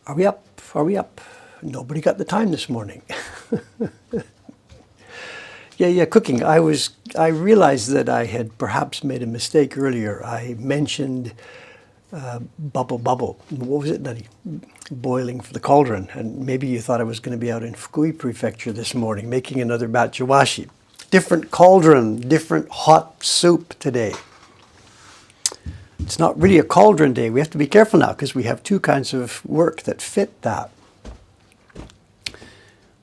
Are we up? Are we up? Nobody got the time this morning. Yeah, cooking. I realized that I had perhaps made a mistake earlier. I mentioned bubble. What was it that boiling for the cauldron? And maybe you thought I was going to be out in Fukui Prefecture this morning making another batch of washi. Different cauldron, different hot soup today. It's not really a cauldron day. We have to be careful now because we have two kinds of work that fit that.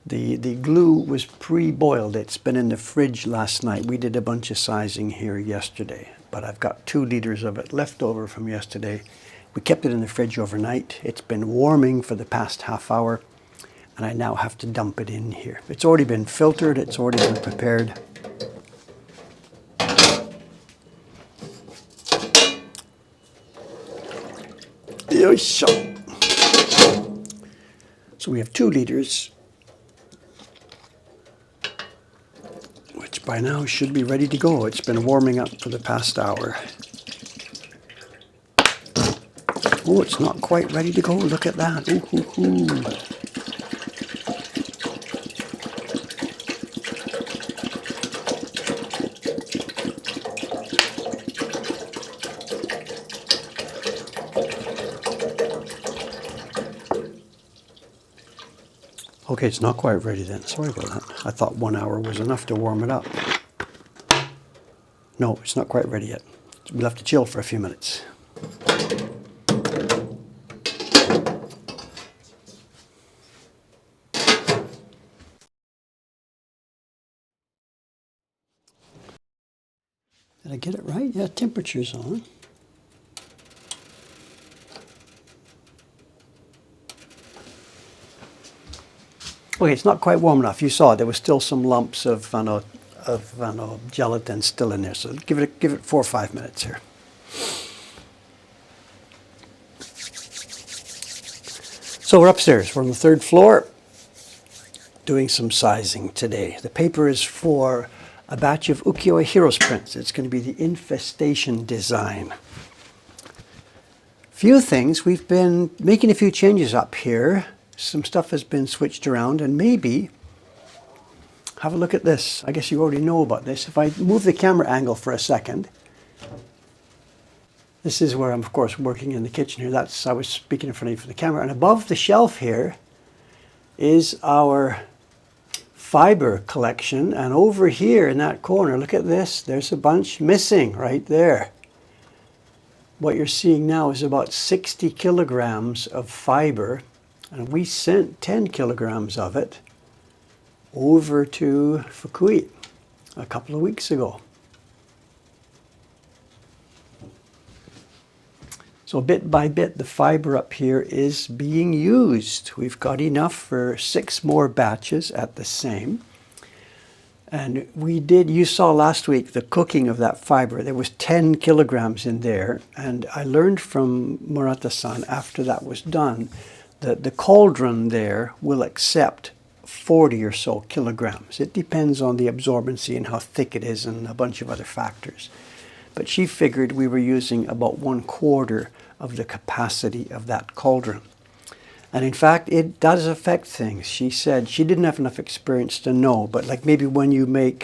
The glue was pre-boiled. It's been in the fridge last night. We did a bunch of sizing here yesterday, but I've got 2 liters of it left over from yesterday. We kept it in the fridge overnight. It's been warming for the past half hour, and I now have to dump it in here. It's already been filtered. It's already been prepared. So we have 2 liters, which by now should be ready to go. It's been warming up for the past hour. Oh, it's not quite ready to go. Look at that. Ooh. Okay, it's not quite ready then. Sorry about that. I thought 1 hour was enough to warm it up. No, it's not quite ready yet. We'll have to chill for a few minutes. Did I get it right? Yeah, temperature's on. Okay, it's not quite warm enough. You saw it. There was still some lumps of gelatin still in there. So give it 4 or 5 minutes here. So we're upstairs. We're on the 3rd floor doing some sizing today. The paper is for a batch of ukiyo-e heroes prints. It's going to be the infestation design. Few things. We've been making a few changes up here. Some stuff has been switched around, and maybe have a look at this. I guess you already know about this. If I move the camera angle for a second, this is where I'm, of course, working in the kitchen here. I was speaking in front of you for the camera. And above the shelf here is our fiber collection. And over here in that corner, look at this. There's a bunch missing right there. What you're seeing now is about 60 kilograms of fiber. And we sent 10 kilograms of it over to Fukui a couple of weeks ago. So bit by bit, the fiber up here is being used. We've got enough for 6 more batches at the same. And you saw last week the cooking of that fiber. There was 10 kilograms in there. And I learned from Murata-san after that was done, the cauldron there will accept 40 or so kilograms. It depends on the absorbency and how thick it is and a bunch of other factors. But she figured we were using about 1/4 of the capacity of that cauldron. And in fact, it does affect things. She said she didn't have enough experience to know, but like maybe when you make,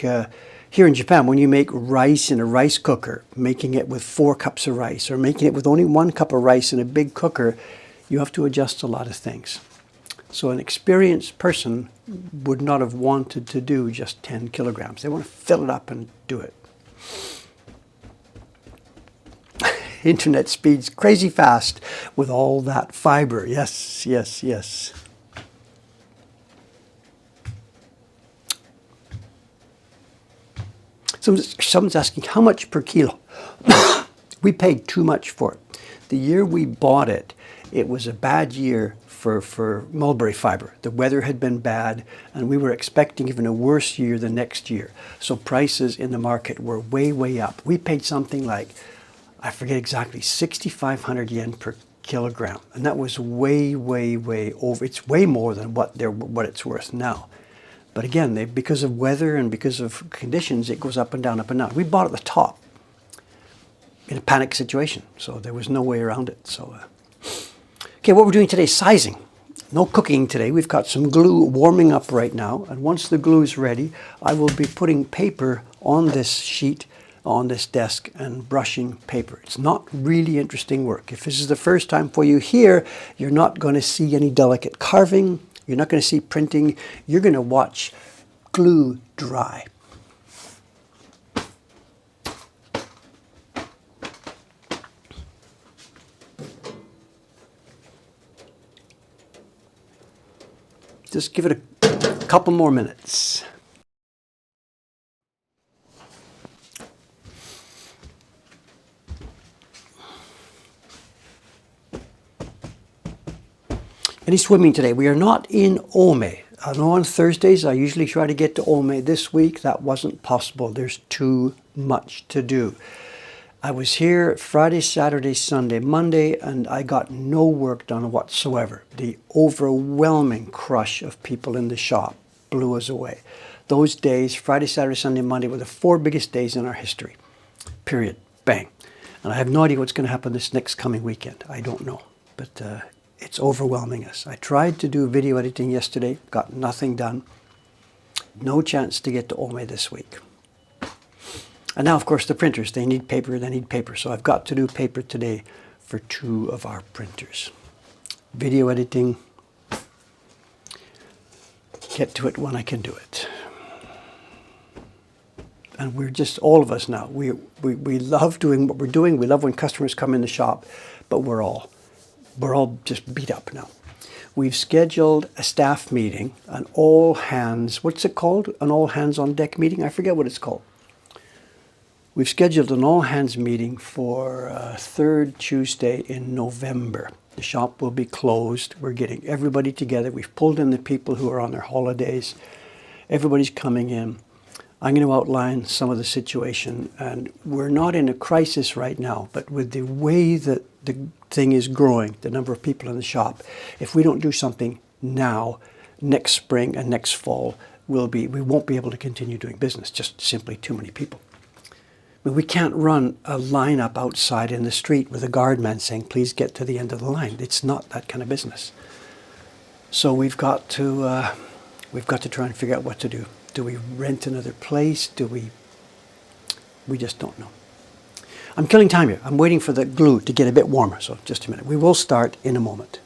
here in Japan, when you make rice in a rice cooker, making it with 4 cups of rice or making it with only 1 cup of rice in a big cooker, you have to adjust a lot of things. So an experienced person would not have wanted to do just 10 kilograms. They want to fill it up and do it. Internet speeds crazy fast with all that fiber. Yes. Someone's asking, how much per kilo? We paid too much for it. The year we bought it, it was a bad year for mulberry fiber. The weather had been bad, and we were expecting even a worse year the next year. So prices in the market were way up. We paid something like, I forget exactly, 6,500 yen per kilogram. And that was way over. It's way more than what it's worth now. But again, because of weather and because of conditions, it goes up and down, up and down. We bought at the top in a panic situation, so there was no way around it. So, okay, what we're doing today is sizing. no cooking today. We've got some glue warming up right now. And once the glue is ready, I will be putting paper on this sheet, on this desk, and brushing paper. It's not really interesting work. If this is the first time for you here, you're not going to see any delicate carving. You're not going to see printing. You're going to watch glue dry. Just give it a couple more minutes. Any swimming today? We are not in Ome. I know on Thursdays I usually try to get to Ome. This week that wasn't possible. There's too much to do. I was here Friday, Saturday, Sunday, Monday, and I got no work done whatsoever. The overwhelming crush of people in the shop blew us away. Those days, Friday, Saturday, Sunday, Monday, were the 4 biggest days in our history. Period. Bang. And I have no idea what's going to happen this next coming weekend. I don't know. But it's overwhelming us. I tried to do video editing yesterday, got nothing done. No chance to get to Ome this week. And now, of course, the printers, they need paper. So I've got to do paper today for 2 of our printers. Video editing, get to it when I can do it. And we're just, all of us now, we love doing what we're doing. We love when customers come in the shop, but we're all just beat up now. We've scheduled a staff meeting, an all hands, what's it called? An all hands on deck meeting? I forget what it's called. We've scheduled an all-hands meeting for 3rd Tuesday in November. The shop will be closed. We're getting everybody together. We've pulled in the people who are on their holidays. Everybody's coming in. I'm going to outline some of the situation. And we're not in a crisis right now, but with the way that the thing is growing, the number of people in the shop, if we don't do something now, next spring and next fall, we won't be able to continue doing business. Just simply too many people. But we can't run a lineup outside in the street with a guardman saying, please get to the end of the line. It's not that kind of business. So we've got to try and figure out what to do. Do we rent another place? We just don't know. I'm killing time here. I'm waiting for the glue to get a bit warmer. So just a minute. We will start in a moment.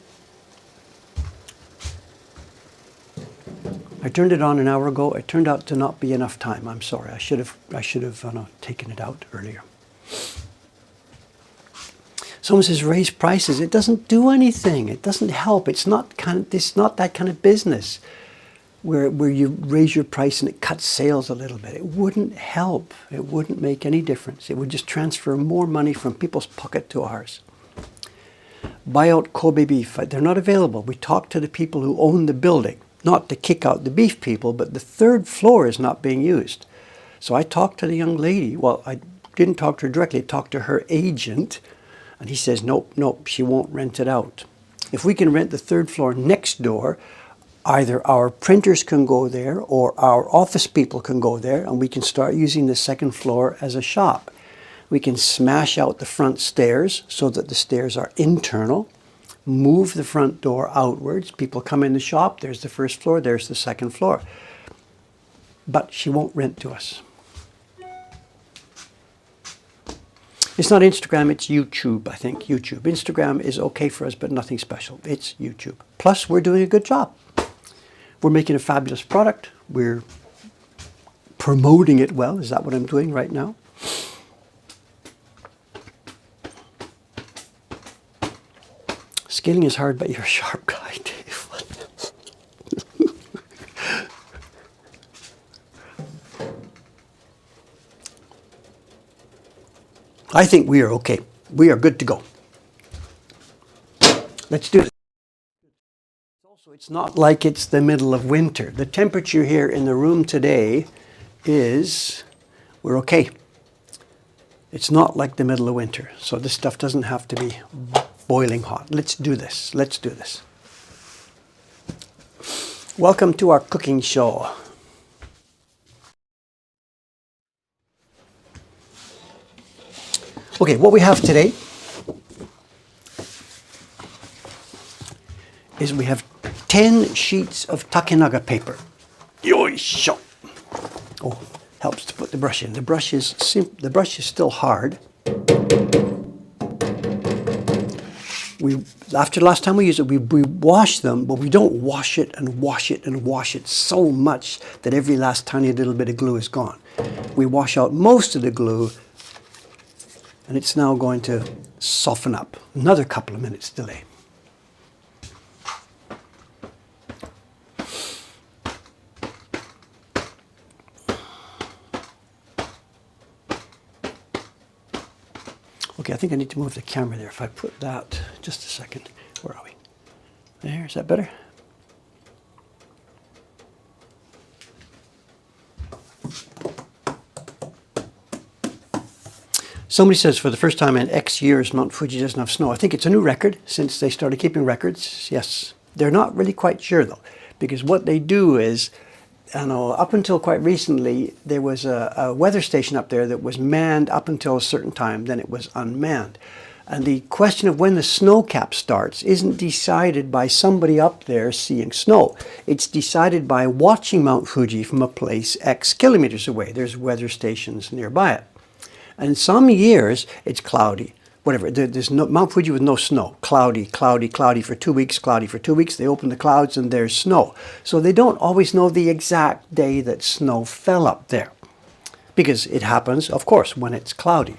I turned it on an hour ago. It turned out to not be enough time. I'm sorry. I should have taken it out earlier. Someone says raise prices. It doesn't do anything. It doesn't help. It's not that kind of business where you raise your price and it cuts sales a little bit. It wouldn't help. It wouldn't make any difference. It would just transfer more money from people's pocket to ours. Buy out Kobe beef. They're not available. We talked to the people who own the building. Not to kick out the beef people, but the 3rd floor is not being used. So I talked to the young lady. Well, I didn't talk to her directly. I talked to her agent, and he says, nope, she won't rent it out. If we can rent the 3rd floor next door, either our printers can go there or our office people can go there, and we can start using the 2nd floor as a shop. We can smash out the front stairs so that the stairs are internal. Move the front door outwards. People come in the shop. There's the 1st floor. There's the 2nd floor. But she won't rent to us. It's not Instagram. It's YouTube, I think. YouTube. Instagram is okay for us, but nothing special. It's YouTube. Plus, we're doing a good job. We're making a fabulous product. We're promoting it well. Is that what I'm doing right now? Scaling is hard, but you're a sharp guy, Dave. I think we are okay. We are good to go. Let's do this. Also, it's not like it's the middle of winter. The temperature here in the room today we're okay. It's not like the middle of winter, so this stuff doesn't have to be boiling hot. Let's do this. Let's do this. Welcome to our cooking show. Okay, what we have today is we have 10 sheets of Takenaga paper. Yoisho! Oh, helps to put the brush in. The brush is still hard. After the last time we used it, we wash them, but we don't wash it and wash it and wash it so much that every last tiny little bit of glue is gone. We wash out most of the glue, and it's now going to soften up. Another couple of minutes delay. Okay, I think I need to move the camera there. If I put that, just a second. Where are we? There, is that better? Somebody says for the first time in X years, Mount Fuji doesn't have snow. I think it's a new record since they started keeping records. Yes, they're not really quite sure though, because what they do is, I know, up until quite recently, there was a weather station up there that was manned up until a certain time, then it was unmanned. And the question of when the snow cap starts isn't decided by somebody up there seeing snow. It's decided by watching Mount Fuji from a place X kilometers away. There's weather stations nearby it. And some years, it's cloudy. Whatever, there's no, Mount Fuji with no snow. Cloudy, cloudy, cloudy for 2 weeks, cloudy for 2 weeks. They open the clouds and there's snow. So they don't always know the exact day that snow fell up there. Because it happens, of course, when it's cloudy.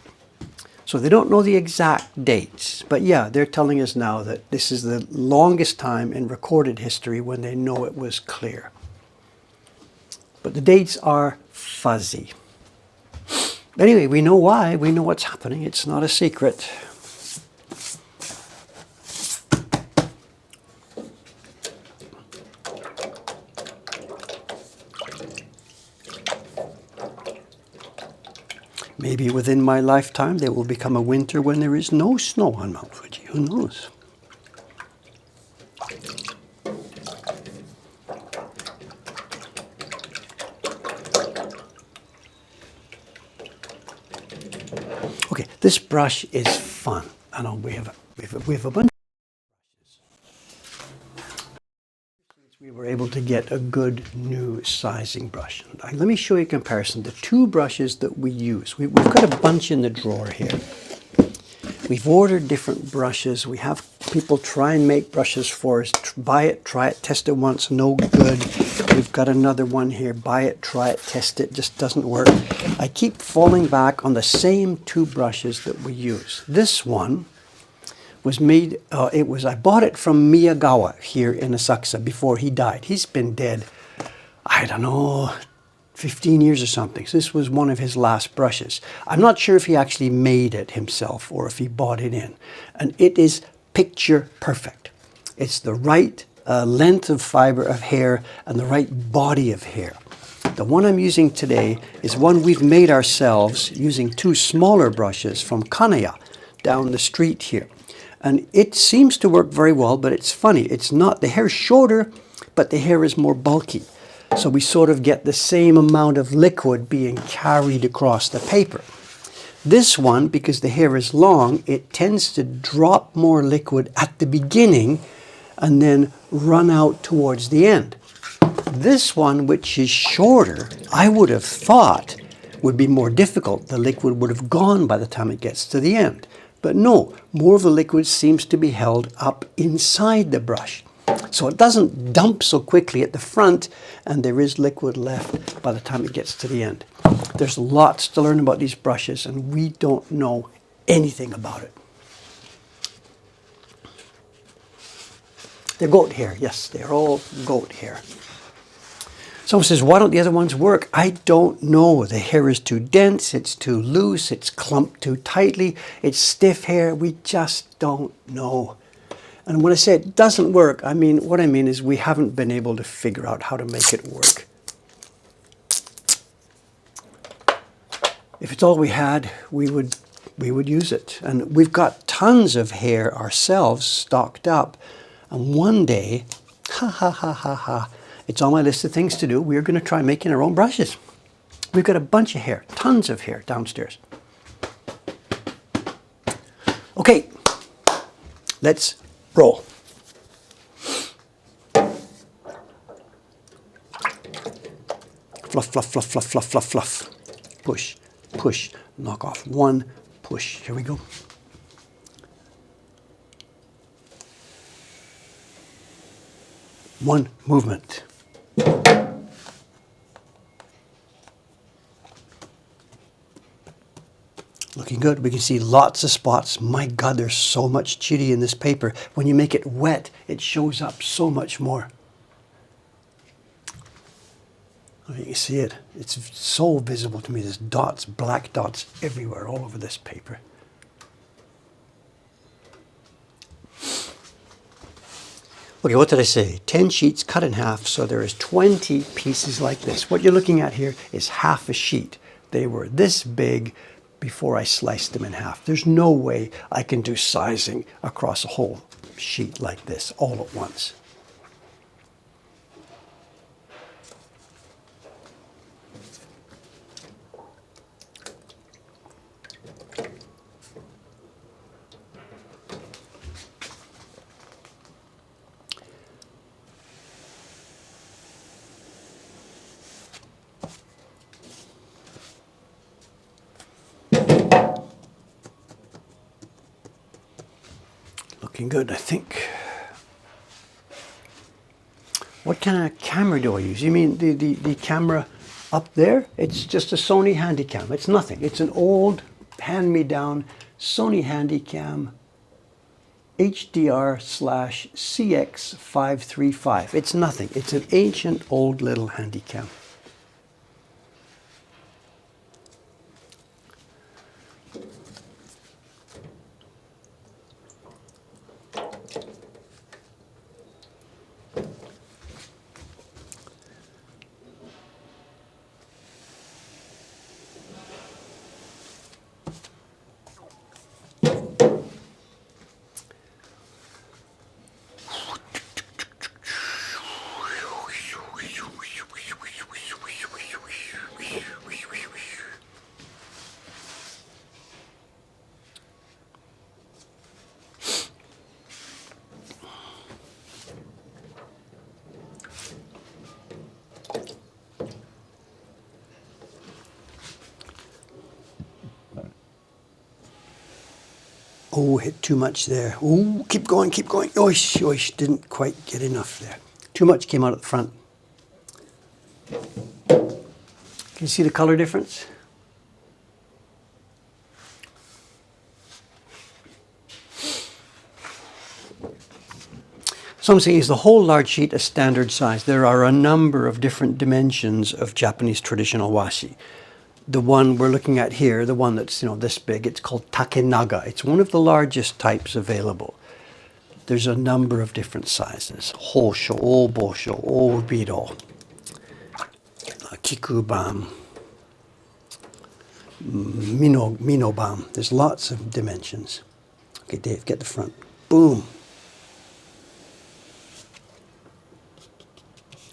So they don't know the exact dates. But yeah, they're telling us now that this is the longest time in recorded history when they know it was clear. But the dates are fuzzy. Anyway, we know why. We know what's happening. It's not a secret. Maybe within my lifetime there will become a winter when there is no snow on Mount Fuji. Who knows? Okay, this brush is fun. I know we have a bunch of brushes. We were able to get a good new sizing brush. Let me show you a comparison. The two brushes that we use. We've got a bunch in the drawer here. We've ordered different brushes. We have people try and make brushes for us. Buy it, try it, test it once, no good. We've got another one here. Buy it, try it, test it, just doesn't work. I keep falling back on the same two brushes that we use. This one was made, I bought it from Miyagawa here in Asakusa before he died. He's been dead, I don't know, 15 years or something. So this was one of his last brushes. I'm not sure if he actually made it himself or if he bought it in. And it is picture perfect. It's the right length of fiber of hair and the right body of hair. The one I'm using today is one we've made ourselves using two smaller brushes from Kanaya down the street here. And it seems to work very well, but it's funny. It's not, the hair's shorter, but the hair is more bulky. So we sort of get the same amount of liquid being carried across the paper. This one, because the hair is long, it tends to drop more liquid at the beginning and then run out towards the end. This one, which is shorter, I would have thought would be more difficult. The liquid would have gone by the time it gets to the end. But no, more of the liquid seems to be held up inside the brush. So it doesn't dump so quickly at the front, and there is liquid left by the time it gets to the end. There's lots to learn about these brushes, and we don't know anything about it. They're goat hair. Yes, they're all goat hair. Someone says, why don't the other ones work? I don't know. The hair is too dense, it's too loose, it's clumped too tightly, it's stiff hair. We just don't know. And when I say it doesn't work, what I mean is we haven't been able to figure out how to make it work. If it's all we had, we would use it. And we've got tons of hair ourselves stocked up. And one day, it's on my list of things to do. We're going to try making our own brushes. We've got a bunch of hair, tons of hair downstairs. Okay, let's roll. fluff, fluff, fluff, fluff, fluff, fluff, fluff. Push, push, knock off. One, push. Here we go. One movement. Looking good. We can see lots of spots. My God, there's so much chili in this paper. When you make it wet, it shows up so much more. You can see it. It's so visible to me. There's dots, black dots everywhere, all over this paper. Okay, what did I say? 10 sheets cut in half, so there is 20 pieces like this. What you're looking at here is half a sheet. They were this big before I sliced them in half. There's no way I can do sizing across a whole sheet like this all at once. Looking good, I think. What kind of camera do I use? You mean the camera up there? It's just a Sony Handycam. It's nothing. It's an old hand-me-down Sony Handycam HDR/CX535. It's nothing. It's an ancient old little Handycam. Oh, hit too much there. Oh, keep going, keep going. Oish, oish, didn't quite get enough there. Too much came out at the front. Can you see the color difference? So I'm saying, is the whole large sheet a standard size? There are a number of different dimensions of Japanese traditional washi. The one we're looking at here, the one that's this big, it's called takenaga. It's one of the largest types available. There's a number of different sizes. Hosho, obosho, obiro, kikuban, minoban. There's lots of dimensions. Okay, Dave, get the front. Boom.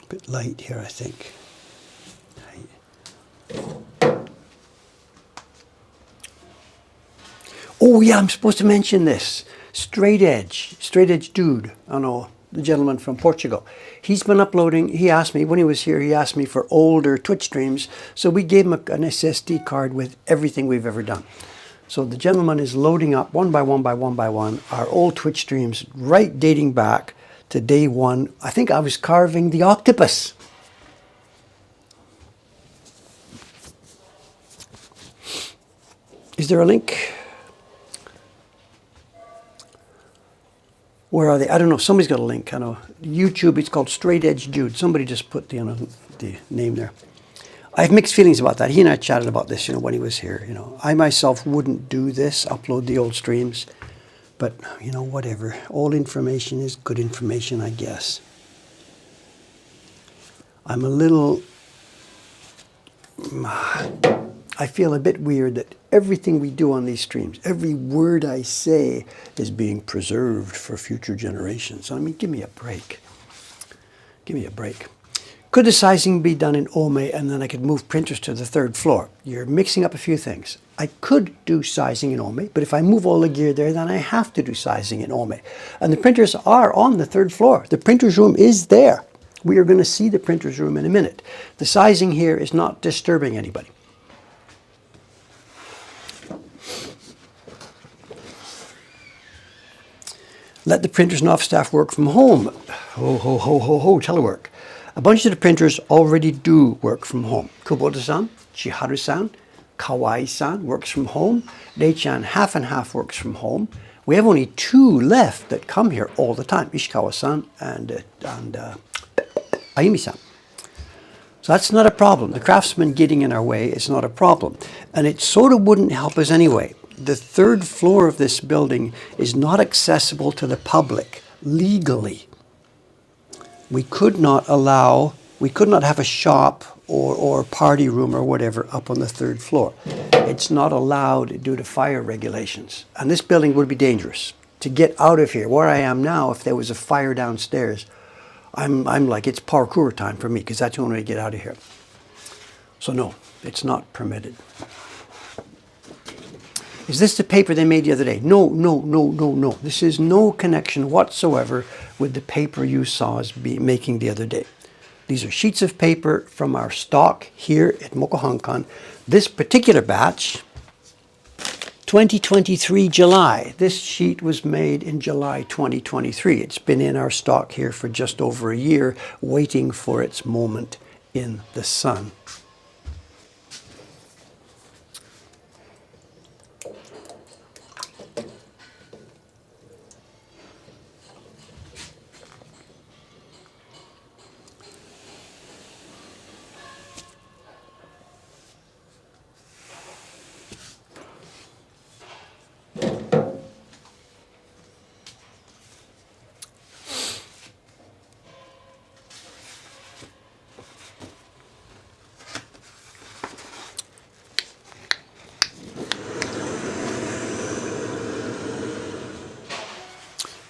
A bit light here, I think. Oh yeah, I'm supposed to mention this. Straight Edge Dude, I know, the gentleman from Portugal. He's been uploading, he asked me, when he was here, he asked me for older Twitch streams. So we gave him an SSD card with everything we've ever done. So the gentleman is loading up one by one our old Twitch streams, right dating back to day one. I think I was carving the octopus. Is there a link? Where are they? I don't know. Somebody's got a link. I know. YouTube, it's called Straight Edge Dude. Somebody just put the name there. I have mixed feelings about that. He and I chatted about this, when he was here. I myself wouldn't do this, upload the old streams. But, whatever. All information is good information, I guess. I'm a little... I feel a bit weird that everything we do on these streams, every word I say is being preserved for future generations. I mean, give me a break. Give me a break. Could the sizing be done in Ome and then I could move printers to the third floor? You're mixing up a few things. I could do sizing in Ome, but if I move all the gear there, then I have to do sizing in Ome. And the printers are on the third floor. The printer's room is there. We are going to see the printer's room in a minute. The sizing here is not disturbing anybody. Let the printers and office staff work from home. Ho, ho, ho, ho, ho, telework. A bunch of the printers already do work from home. Kubota-san, Chiharu-san, Kawai-san works from home. Rei-chan half and half works from home. We have only 2 left that come here all the time, Ishikawa-san and Ayumi-san. So that's not a problem. The craftsman getting in our way is not a problem. And it sort of wouldn't help us anyway. The 3rd floor of this building is not accessible to the public legally. We could not have a shop or party room or whatever up on the 3rd floor. It's not allowed due to fire regulations. And this building would be dangerous. To get out of here, where I am now, if there was a fire downstairs, I'm like, it's parkour time for me, because that's the only way to get out of here. So no, it's not permitted. Is this the paper they made the other day? No, no, no, no, no. This is no connection whatsoever with the paper you saw us making the other day. These are sheets of paper from our stock here at Mokuhankan. This particular batch, 2023 July. This sheet was made in July 2023. It's been in our stock here for just over a year, waiting for its moment in the sun.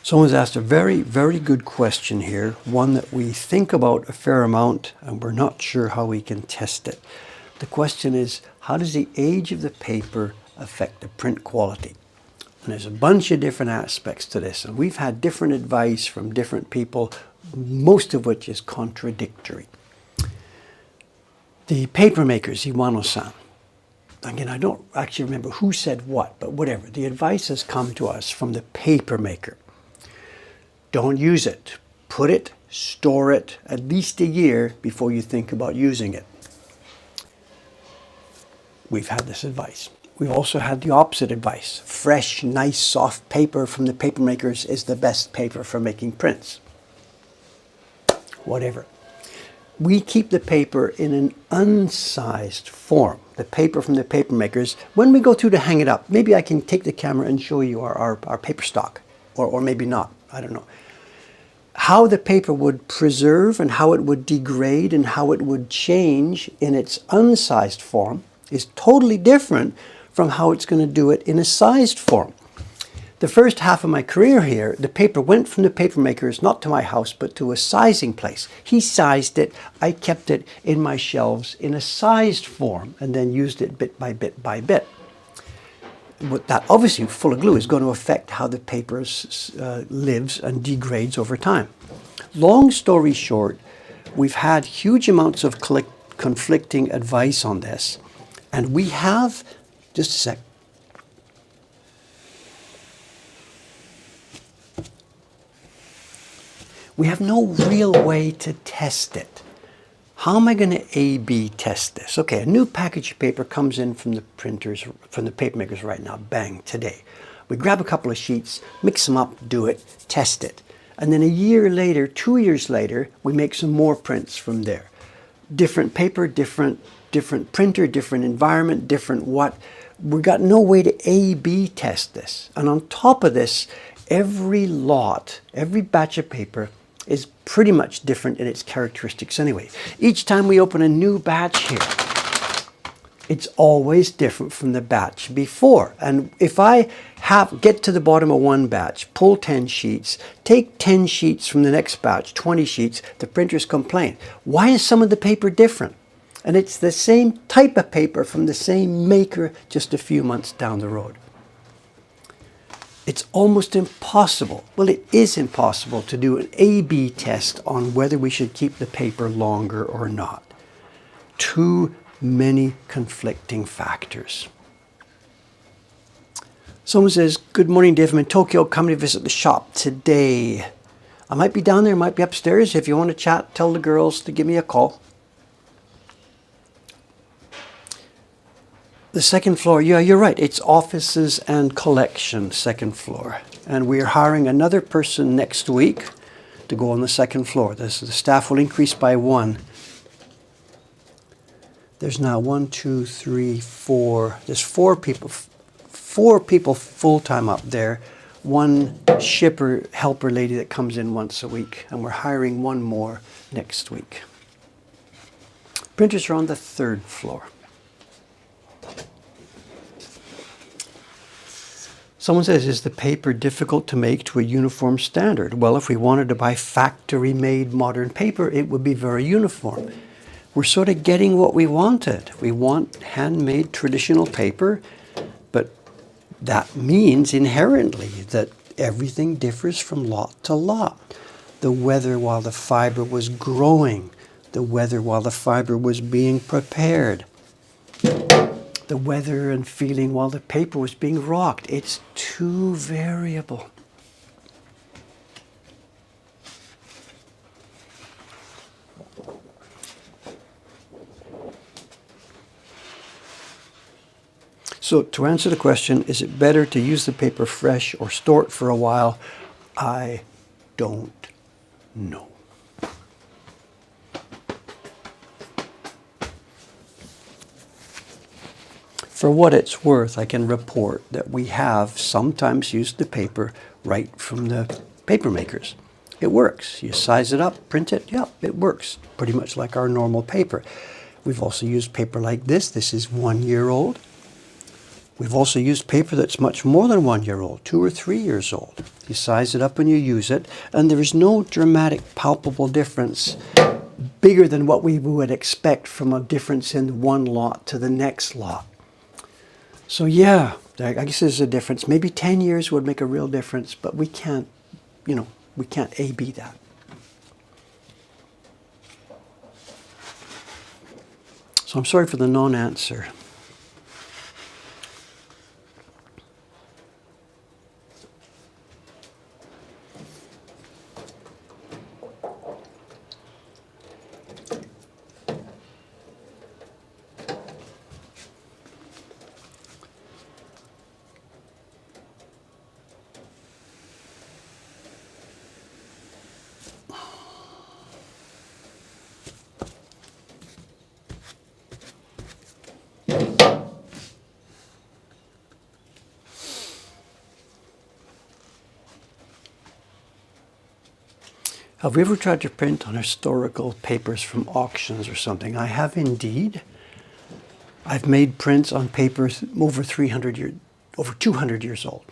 Someone's asked a very, very good question here, one that we think about a fair amount and we're not sure how we can test it. The question is, how does the age of the paper affect the print quality? And there's a bunch of different aspects to this, and we've had different advice from different people, most of which is contradictory. The paper makers, Iwano-san, again, I don't actually remember who said what, but whatever. The advice has come to us from the paper maker. Don't use it. Put it, store it at least a year before you think about using it. We've had this advice. We've also had the opposite advice. Fresh, nice, soft paper from the paper makers is the best paper for making prints. Whatever. We keep the paper in an unsized form. The paper from the paper makers, when we go through to hang it up, maybe I can take the camera and show you our paper stock, or maybe not, I don't know. How the paper would preserve and how it would degrade and how it would change in its unsized form is totally different from how it's going to do it in a sized form. The first half of my career here, the paper went from the paper makers, not to my house, but to a sizing place. He sized it, I kept it in my shelves in a sized form and then used it bit by bit by bit. But that obviously, full of glue, is going to affect how the paper lives and degrades over time. Long story short, we've had huge amounts of conflicting advice on this. And we have, just a sec. We have no real way to test it. How am I going to A/B test this? Okay, a new package of paper comes in from the printers, from the paper makers right now, bang, today. We grab a couple of sheets, mix them up, do it, test it. And then a year later, 2 years later, we make some more prints from there. Different paper, different printer, different environment, different what. We've got no way to A/B test this. And on top of this, every lot, every batch of paper is pretty much different in its characteristics anyway. Each time we open a new batch here, it's always different from the batch before. And if I get to the bottom of one batch, pull 10 sheets, take 10 sheets from the next batch, 20 sheets, the printers complain. Why is some of the paper different? And it's the same type of paper from the same maker just a few months down the road. It's almost impossible. Well, it is impossible to do an A/B test on whether we should keep the paper longer or not. Too many conflicting factors. Someone says, "Good morning, Dave. I'm in Tokyo, coming to visit the shop today. I might be down there, might be upstairs. If you want to chat, tell the girls to give me a call." The second floor, yeah, you're right. It's offices and collection, second floor. And we are hiring another person next week to go on the second floor. The staff will increase by one. There's now 1, 2, 3, 4. There's four people full-time up there. One shipper, helper lady that comes in once a week. And we're hiring one more next week. Printers are on the third floor. Someone says, "Is the paper difficult to make to a uniform standard?" Well, if we wanted to buy factory-made modern paper, it would be very uniform. We're sort of getting what we wanted. We want handmade traditional paper, but that means inherently that everything differs from lot to lot. The weather while the fiber was growing, the weather while the fiber was being prepared, the weather and feeling while the paper was being rocked. It's too variable. So to answer the question, is it better to use the paper fresh or store it for a while? I don't know. For what it's worth, I can report that we have sometimes used the paper right from the paper makers. It works. You size it up, print it, yeah, it works. Pretty much like our normal paper. We've also used paper like this. This is 1 year old. We've also used paper that's much more than 1 year old, 2 or 3 years old. You size it up and you use it, and there is no dramatic, palpable difference bigger than what we would expect from a difference in one lot to the next lot. So yeah, I guess there's a difference. Maybe 10 years would make a real difference, but we can't, we can't A/B that. So I'm sorry for the non-answer. Have we ever tried to print on historical papers from auctions or something? I have indeed. I've made prints on papers over 200 years old.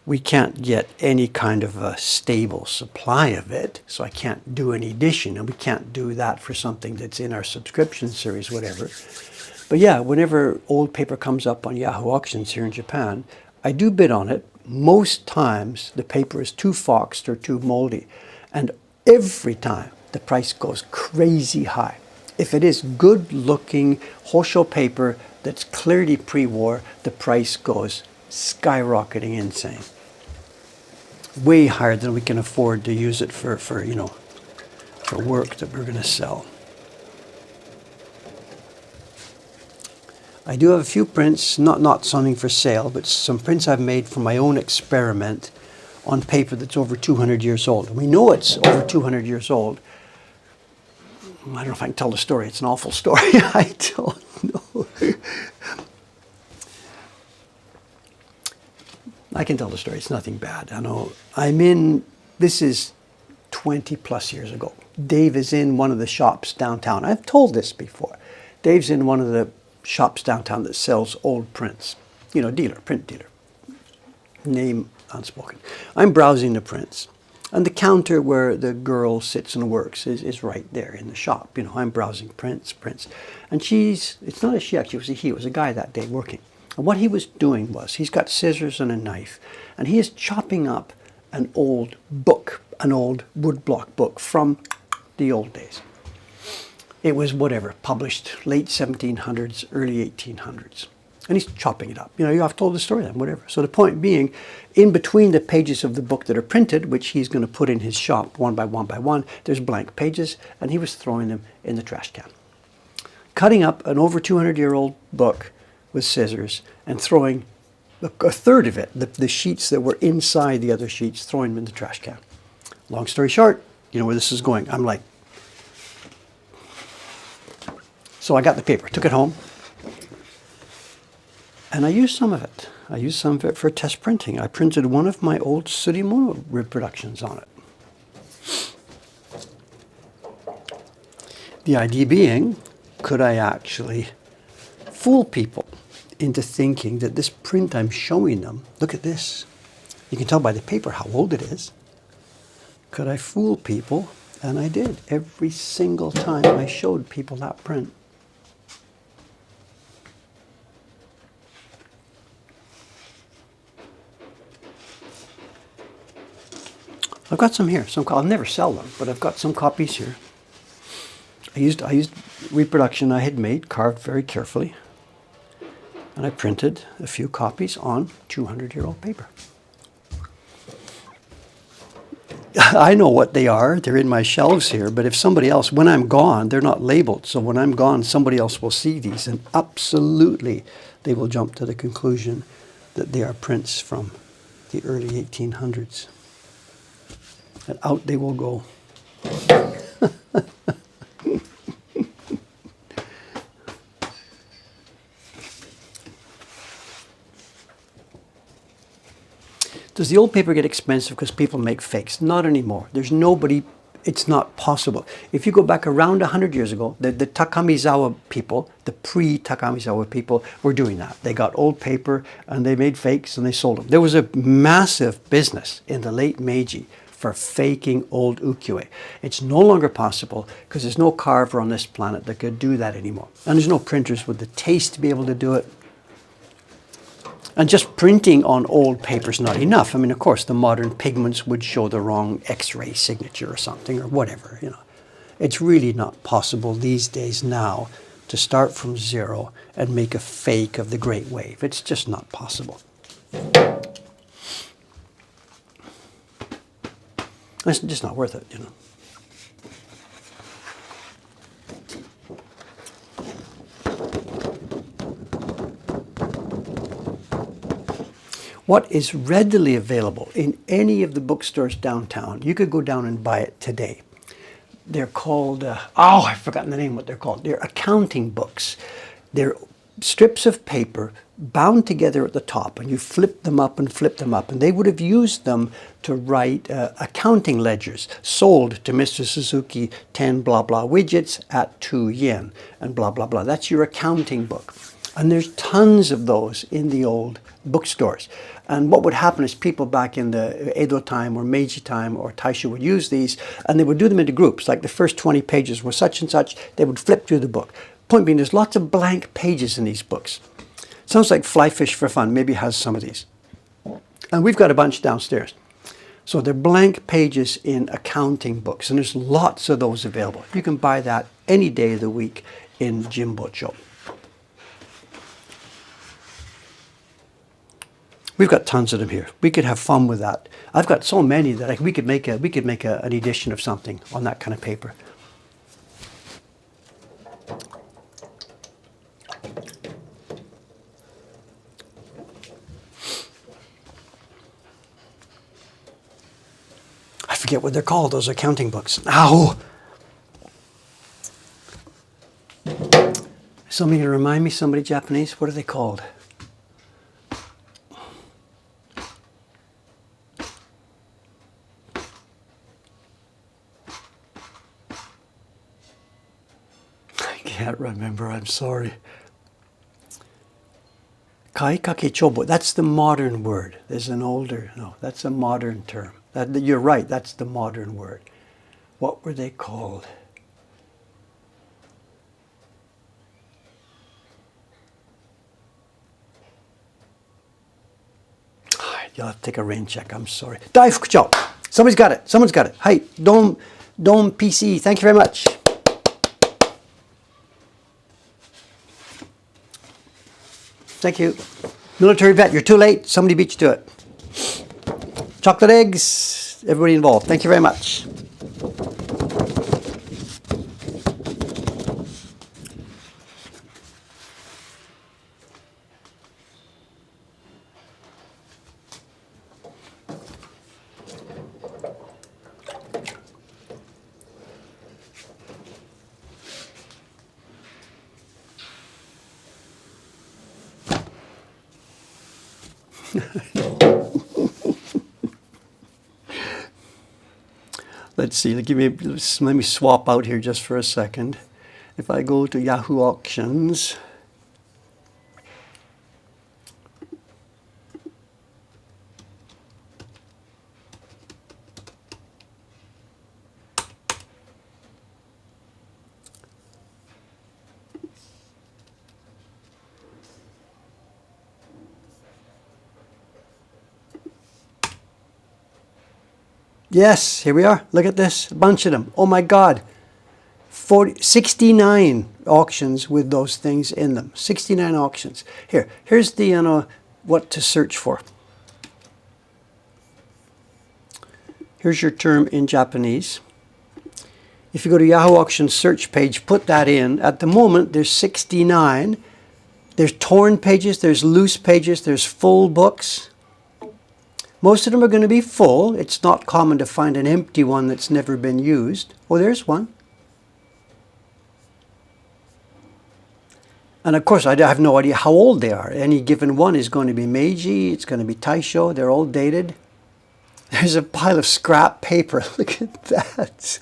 We can't get any kind of a stable supply of it, so I can't do any edition, and we can't do that for something that's in our subscription series, whatever. But yeah, whenever old paper comes up on Yahoo Auctions here in Japan, I do bid on it. Most times the paper is too foxed or too moldy, and every time the price goes crazy high. If it is good looking Hosho paper that's clearly pre-war, the price goes skyrocketing insane. Way higher than we can afford to use it for work that we're going to sell. I do have a few prints, not something for sale, but some prints I've made for my own experiment on paper that's over 200 years old. We know it's over 200 years old. I don't know if I can tell the story. It's an awful story. I don't know. I can tell the story. It's nothing bad. I know. This is 20 plus years ago. Dave is in one of the shops downtown. I've told this before. Dave's in one of the shops downtown that sells old prints. Print dealer. Name unspoken. I'm browsing the prints. And the counter where the girl sits and works is right there in the shop. I'm browsing prints. And it's not a she actually, it was a he, it was a guy that day working. And what he was doing was, he's got scissors and a knife, and he is chopping up an old book, an old woodblock book from the old days. It was whatever, published late 1700s, early 1800s. And he's chopping it up. You know, I've told the story then, whatever. So the point being, in between the pages of the book that are printed, which he's going to put in his shop one by one, there's blank pages, and he was throwing them in the trash can. Cutting up an over 200-year-old book with scissors and throwing a third of it, the sheets that were inside the other sheets, throwing them in the trash can. Long story short, you know where this is going. I'm like, so I got the paper, took it home, and I used some of it. I used some of it for test printing. I printed one of my old Surimono reproductions on it. The idea being, could I actually fool people into thinking that this print I'm showing them, look at this. You can tell by the paper how old it is. Could I fool people? And I did. Every single time I showed people that print. I've got some here. I'll never sell them, but I've got some copies here. I used reproduction I had made, carved very carefully, and I printed a few copies on 200-year-old paper. I know what they are. They're in my shelves here, but if somebody else, when I'm gone, they're not labeled. So when I'm gone, somebody else will see these, and absolutely they will jump to the conclusion that they are prints from the early 1800s. And out they will go. Does the old paper get expensive because people make fakes? Not anymore. There's nobody, it's not possible. If you go back around 100 years ago, the Takamizawa people, the pre-Takamizawa people were doing that. They got old paper and they made fakes and they sold them. There was a massive business in the late Meiji for faking old ukiyo-e. It's no longer possible because there's no carver on this planet that could do that anymore. And there's no printers with the taste to be able to do it. And just printing on old paper is not enough. I mean, of course, the modern pigments would show the wrong X-ray signature or something or whatever, you know. It's really not possible these days now to start from zero and make a fake of the Great Wave. It's just not possible. It's just not worth it, you know. What is readily available in any of the bookstores downtown, you could go down and buy it today. They're called, I've forgotten the name, what they're called. They're accounting books. They're strips of paper bound together at the top, and you flip them up and flip them up. And they would have used them to write accounting ledgers, sold to Mr. Suzuki 10 blah blah widgets at 2 yen, and blah blah blah. That's your accounting book. And there's tons of those in the old bookstores. And what would happen is people back in the Edo time or Meiji time or Taisho would use these, and they would do them into groups. Like the first 20 pages were such and such, they would flip through the book. Point being, there's lots of blank pages in these books. Sounds like Fly Fish for Fun maybe has some of these. And we've got a bunch downstairs. So they're blank pages in accounting books, and there's lots of those available. You can buy that any day of the week in Jimbocho. We've got tons of them here. We could have fun with that. I've got so many that we could make an edition of something on that kind of paper. I forget what they're called, those accounting books. Ow! Somebody gonna remind me, somebody Japanese? What are they called? I can't remember, I'm sorry. Kaikake chobo, that's the modern word. There's an older, no, that's a modern term. You're right, that's the modern word. What were they called? You'll have to take a rain check. I'm sorry. Daifukucho. Somebody's got it. Someone's got it. Hi, Dome PC. Thank you very much. Thank you. Military vet, you're too late. Somebody beat you to it. Chocolate eggs. Everybody involved. Thank you very much. Let's see. Let me swap out here just for a second. If I go to Yahoo Auctions, yes, here we are. Look at this, a bunch of them. Oh my God, 69 auctions with those things in them. 69 auctions. Here's the what to search for. Here's your term in Japanese. If you go to Yahoo Auctions search page, put that in. At the moment, there's 69. There's torn pages, there's loose pages, there's full books. Most of them are going to be full. It's not common to find an empty one that's never been used. Oh, there's one. And of course, I have no idea how old they are. Any given one is going to be Meiji, it's going to be Taisho, they're all dated. There's a pile of scrap paper. Look at that.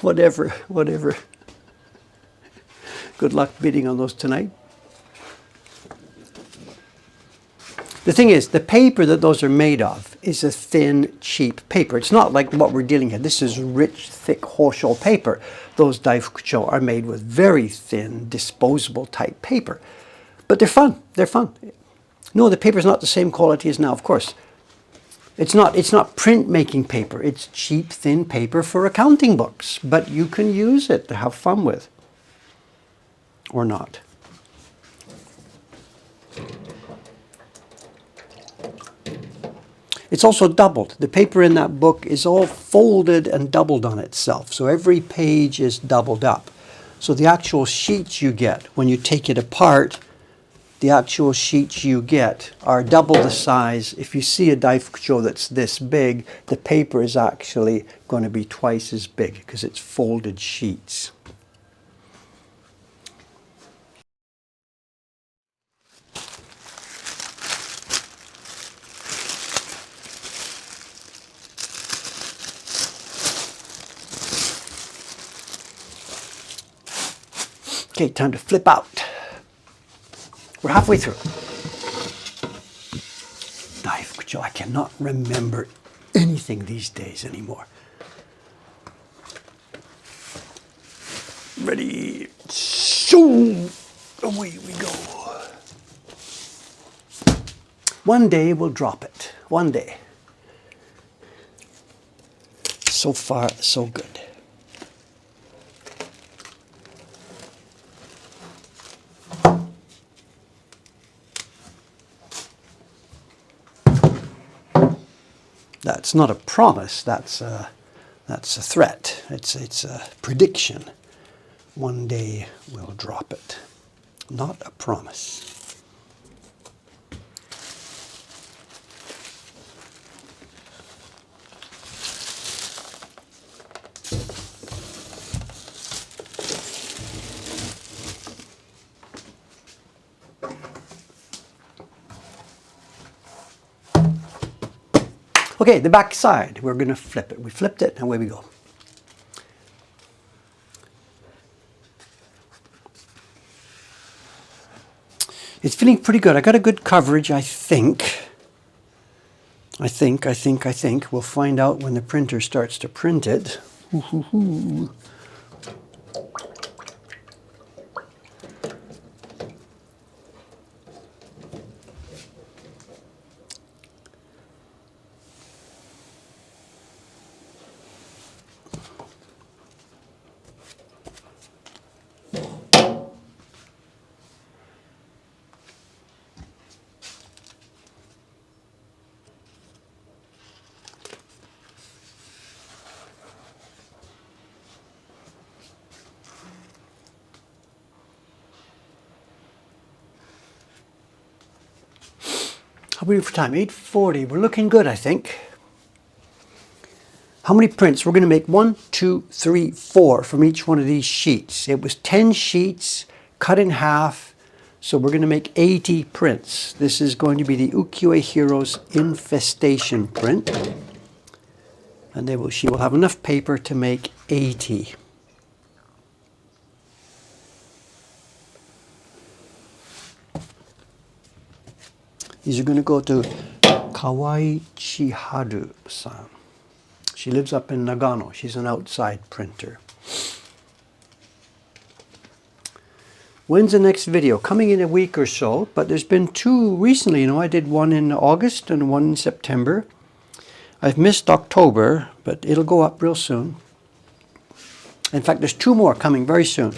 Whatever. Good luck bidding on those tonight. The thing is, the paper that those are made of is a thin, cheap paper. It's not like what we're dealing here. This is rich, thick Hosho paper. Those Daifukucho are made with very thin, disposable type paper. But they're fun. They're fun. No, the paper's not the same quality as now, of course. It's not printmaking paper. It's cheap, thin paper for accounting books. But you can use it to have fun with. Or not. It's also doubled. The paper in that book is all folded and doubled on itself. So every page is doubled up. So the actual sheets you get, when you take it apart, the actual sheets you get are double the size. If you see a Daifukucho that's this big, the paper is actually going to be twice as big because it's folded sheets. Okay, time to flip out. We're halfway through. Daifukucho, I cannot remember anything these days anymore. Ready, so away we go. One day we'll drop it. One day. So far, so good. That's not a promise, that's a threat. It's a prediction. One day we'll drop it. Not a promise. Okay, the back side, we're going to flip it. We flipped it, and away we go. It's feeling pretty good. I got a good coverage, I think. I think. We'll find out when the printer starts to print it. How are we for time? 8:40. We're looking good, I think. How many prints? We're going to make 1, 2, 3, 4 from each one of these sheets. It was 10 sheets cut in half, so we're going to make 80 prints. This is going to be the Ukiyo-e Heroes Infestation print. And she will have enough paper to make 80. These are going to go to Kawai Chiharu-san. She lives up in Nagano. She's an outside printer. When's the next video? Coming in a week or so, but there's been 2 recently. You know, I did one in August and one in September. I've missed October, but it'll go up real soon. In fact, there's 2 more coming very soon.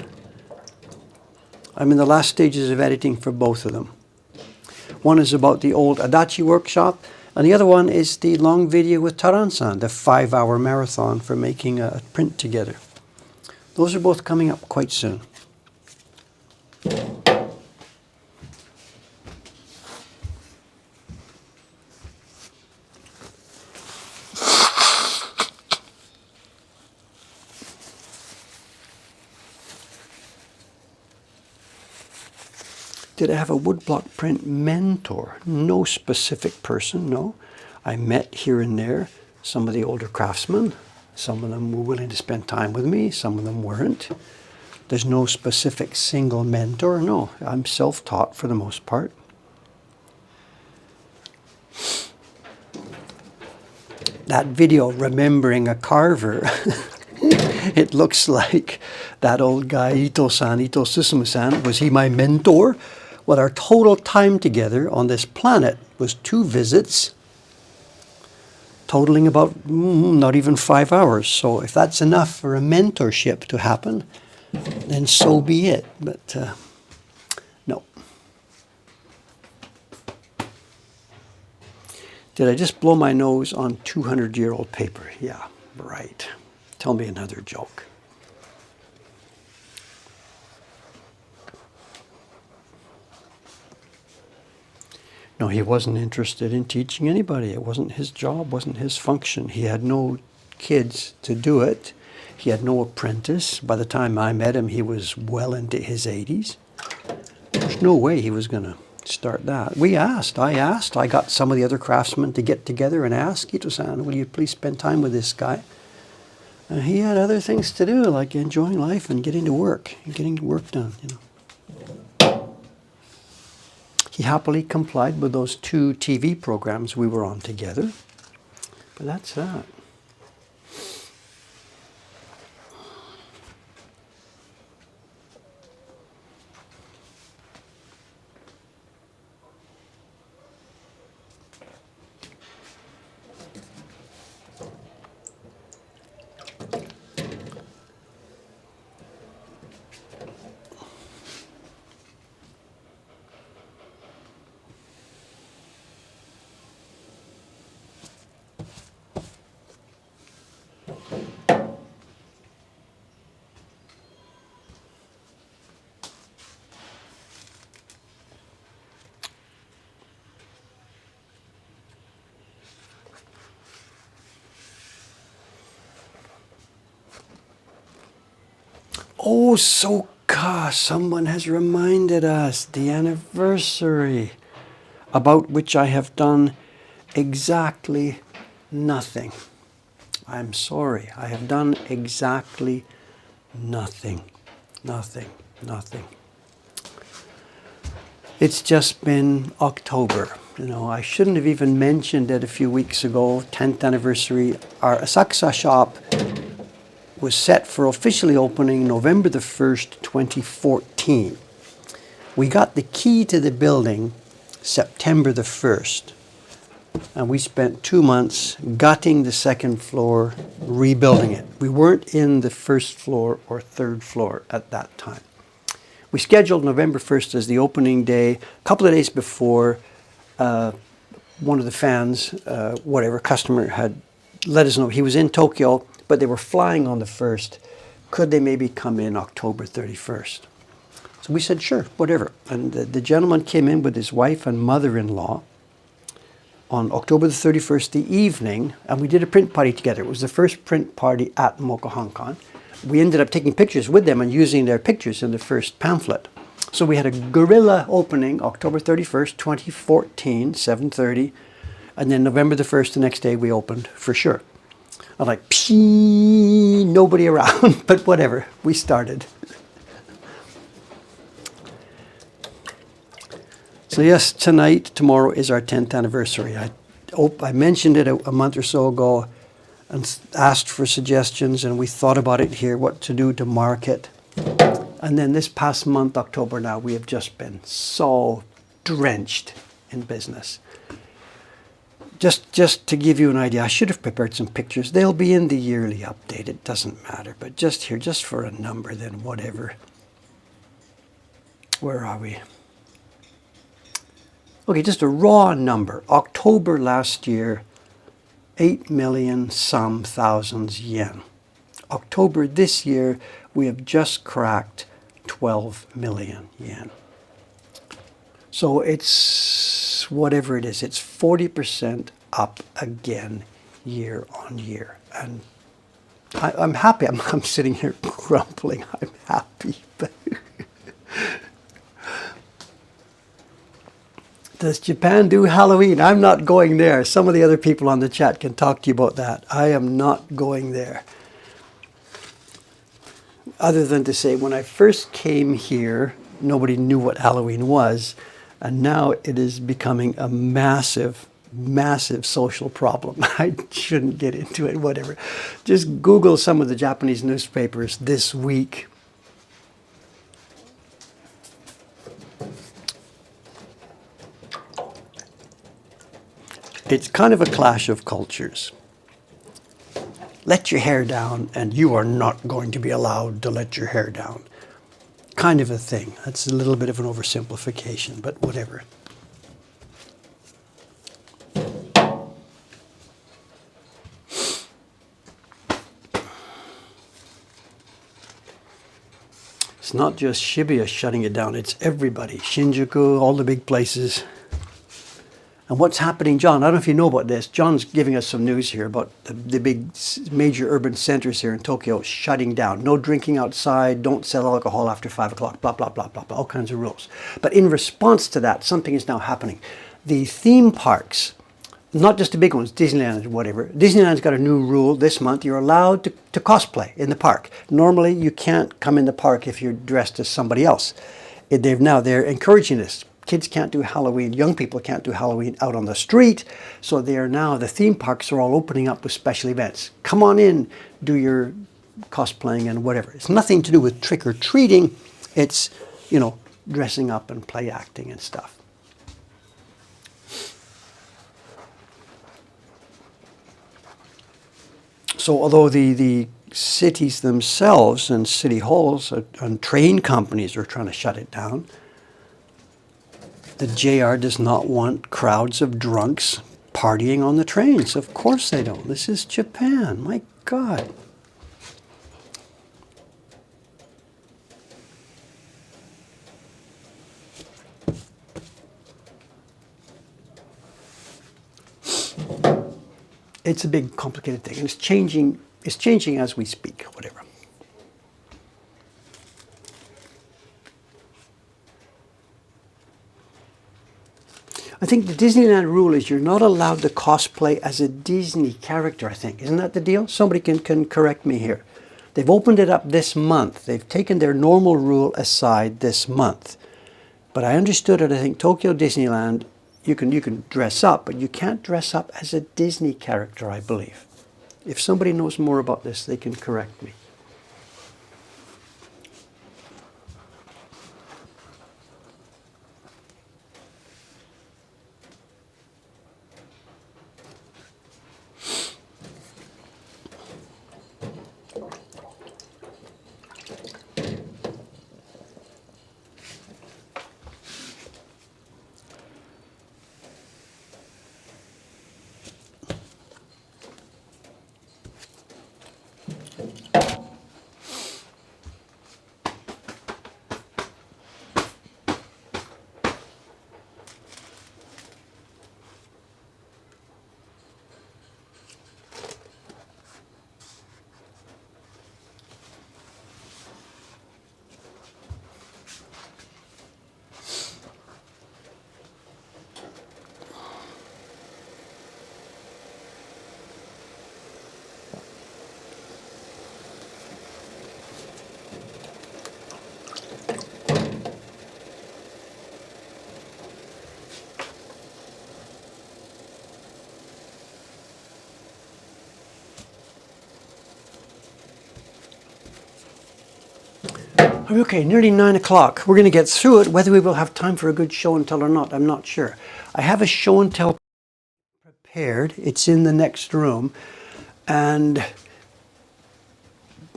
I'm in the last stages of editing for both of them. One is about the old Adachi workshop, and the other one is the long video with Taran-san, the 5-hour marathon for making a print together. Those are both coming up quite soon. Did I have a woodblock print mentor? No specific person, no. I met here and there some of the older craftsmen. Some of them were willing to spend time with me, some of them weren't. There's no specific single mentor, no. I'm self-taught for the most part. That video, Remembering a Carver, it looks like that old guy, Ito-san, Ito Susumu-san, was he my mentor? Well, our total time together on this planet was 2 visits, totaling about not even 5 hours. So if that's enough for a mentorship to happen, then so be it. But no. Did I just blow my nose on 200-year-old paper? Yeah, right. Tell me another joke. No, he wasn't interested in teaching anybody. It wasn't his job, wasn't his function. He had no kids to do it. He had no apprentice. By the time I met him, he was well into his 80s. There's no way he was going to start that. I got some of the other craftsmen to get together and ask, Ito-san, will you please spend time with this guy? And he had other things to do, like enjoying life and getting to work done, you know. He happily complied with those 2 TV programs we were on together. But that's that. Oh, Soka, someone has reminded us the anniversary, about which I have done exactly nothing. I'm sorry, I have done exactly nothing. Nothing. It's just been October. You know, I shouldn't have even mentioned it a few weeks ago, 10th anniversary. Our Asakusa shop was set for officially opening November the 1st, 2014. We got the key to the building September the 1st. And we spent 2 months gutting the 2nd floor, rebuilding it. We weren't in the 1st floor or 3rd floor at that time. We scheduled November 1st as the opening day. A couple of days before, one of the fans, customer had let us know he was in Tokyo, but they were flying on the 1st. Could they maybe come in October 31st? So we said, sure, whatever. And the gentleman came in with his wife and mother-in-law. on October the 31st, the evening, and we did a print party together. It was the first print party at Mokuhankan. We ended up taking pictures with them and using their pictures in the first pamphlet. So we had a guerrilla opening, October 31st, 2014, 7:30, and then November the 1st, the next day, we opened for sure. I'm like, pee, nobody around, but whatever, we started. So yes, tomorrow is our 10th anniversary. I mentioned it a month or so ago and asked for suggestions, and we thought about it here, what to do to mark it. And then this past month, October now, we have just been so drenched in business. Just to give you an idea, I should have prepared some pictures. They'll be in the yearly update. It doesn't matter. But just here, just for a number, then whatever. Where are we? Okay, just a raw number. October last year, 8 million some thousands yen. October this year, we have just cracked 12 million yen. So it's whatever it is, it's 40% up again year on year. And I'm happy. I'm sitting here grumbling. I'm happy. Does Japan do Halloween? I'm not going there. Some of the other people on the chat can talk to you about that. I am not going there. Other than to say, when I first came here, nobody knew what Halloween was. And now it is becoming a massive, massive social problem. I shouldn't get into it, whatever. Just Google some of the Japanese newspapers this week. It's kind of a clash of cultures. Let your hair down, and you are not going to be allowed to let your hair down. Kind of a thing. That's a little bit of an oversimplification, but whatever. It's not just Shibuya shutting it down, it's everybody. Shinjuku, all the big places. And what's happening, John? I don't know if you know about this. John's giving us some news here about the big major urban centers here in Tokyo shutting down. No drinking outside, don't sell alcohol after 5 o'clock, blah, blah, blah, blah, blah, all kinds of rules. But in response to that, something is now happening. The theme parks, not just the big ones, Disneyland or whatever, Disneyland's got a new rule this month. You're allowed to cosplay in the park. Normally, you can't come in the park if you're dressed as somebody else. They're encouraging this. Kids can't do Halloween, young people can't do Halloween out on the street, so the theme parks are all opening up with special events. Come on in, do your cosplaying and whatever. It's nothing to do with trick-or-treating, it's, dressing up and play acting and stuff. So although the cities themselves and city halls and train companies are trying to shut it down, the JR does not want crowds of drunks partying on the trains. Of course they don't. This is Japan. My God. It's a big, complicated thing. And it's changing as we speak, whatever. I think the Disneyland rule is you're not allowed to cosplay as a Disney character, I think. Isn't that the deal? Somebody can correct me here. They've opened it up this month. They've taken their normal rule aside this month. But I understood it, I think Tokyo Disneyland, you can dress up, but you can't dress up as a Disney character, I believe. If somebody knows more about this, they can correct me. Okay, nearly 9 o'clock. We're going to get through it. Whether we will have time for a good show and tell or not, I'm not sure. I have a show and tell prepared. It's in the next room. And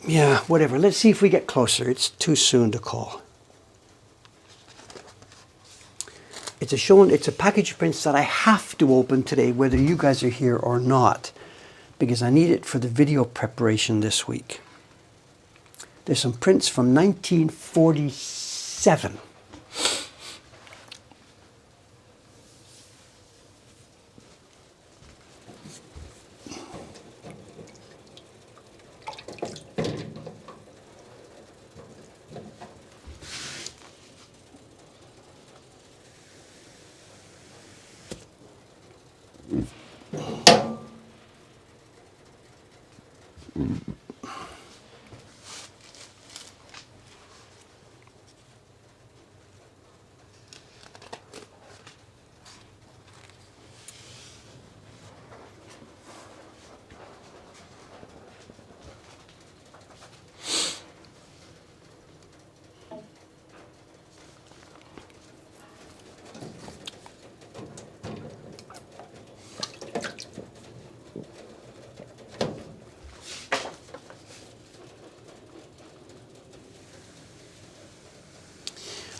yeah, whatever. Let's see if we get closer. It's too soon to call. It's a package of prints that I have to open today, whether you guys are here or not, because I need it for the video preparation this week. There's some prints from 1947.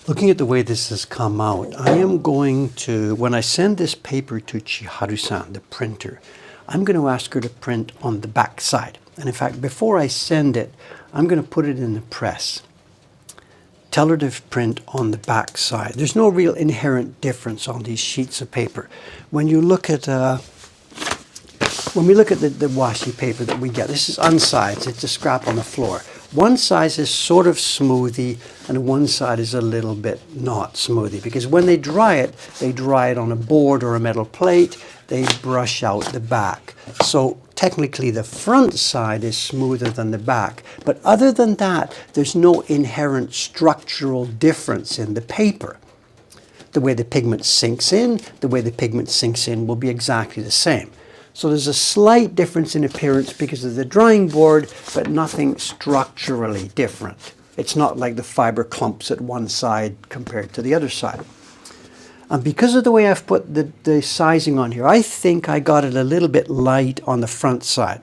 Looking at the way this has come out, I am going to, when I send this paper to Chiharu-san, the printer, I'm going to ask her to print on the back side. And in fact, before I send it, I'm going to put it in the press. Tell her to print on the back side. There's no real inherent difference on these sheets of paper. When you look at, when we look at the washi paper that we get, this is unsized, it's a scrap on the floor. One side is sort of smoothie and one side is a little bit not smoothie, because when they dry it on a board or a metal plate, they brush out the back. So technically the front side is smoother than the back, but other than that, there's no inherent structural difference in the paper. The way the pigment sinks in, will be exactly the same. So there's a slight difference in appearance because of the drying board, but nothing structurally different. It's not like the fiber clumps at one side compared to the other side. And because of the way I've put the sizing on here, I think I got it a little bit light on the front side.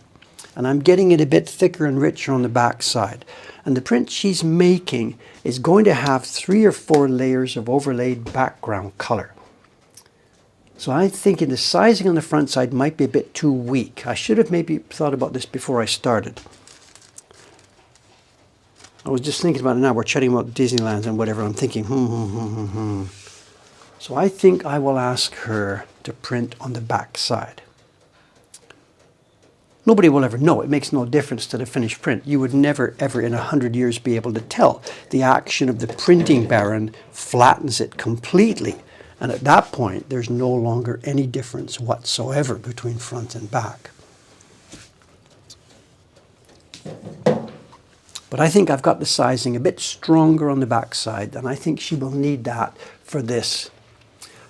And I'm getting it a bit thicker and richer on the back side. And the print she's making is going to have 3 or 4 layers of overlaid background color. So I'm thinking the sizing on the front side might be a bit too weak. I should have maybe thought about this before I started. I was just thinking about it now. We're chatting about Disneyland and whatever. I'm thinking, So I think I will ask her to print on the back side. Nobody will ever know. It makes no difference to the finished print. You would never, ever in 100 years be able to tell. The action of the printing baron flattens it completely. And at that point, there's no longer any difference whatsoever between front and back. But I think I've got the sizing a bit stronger on the back side, and I think she will need that for this.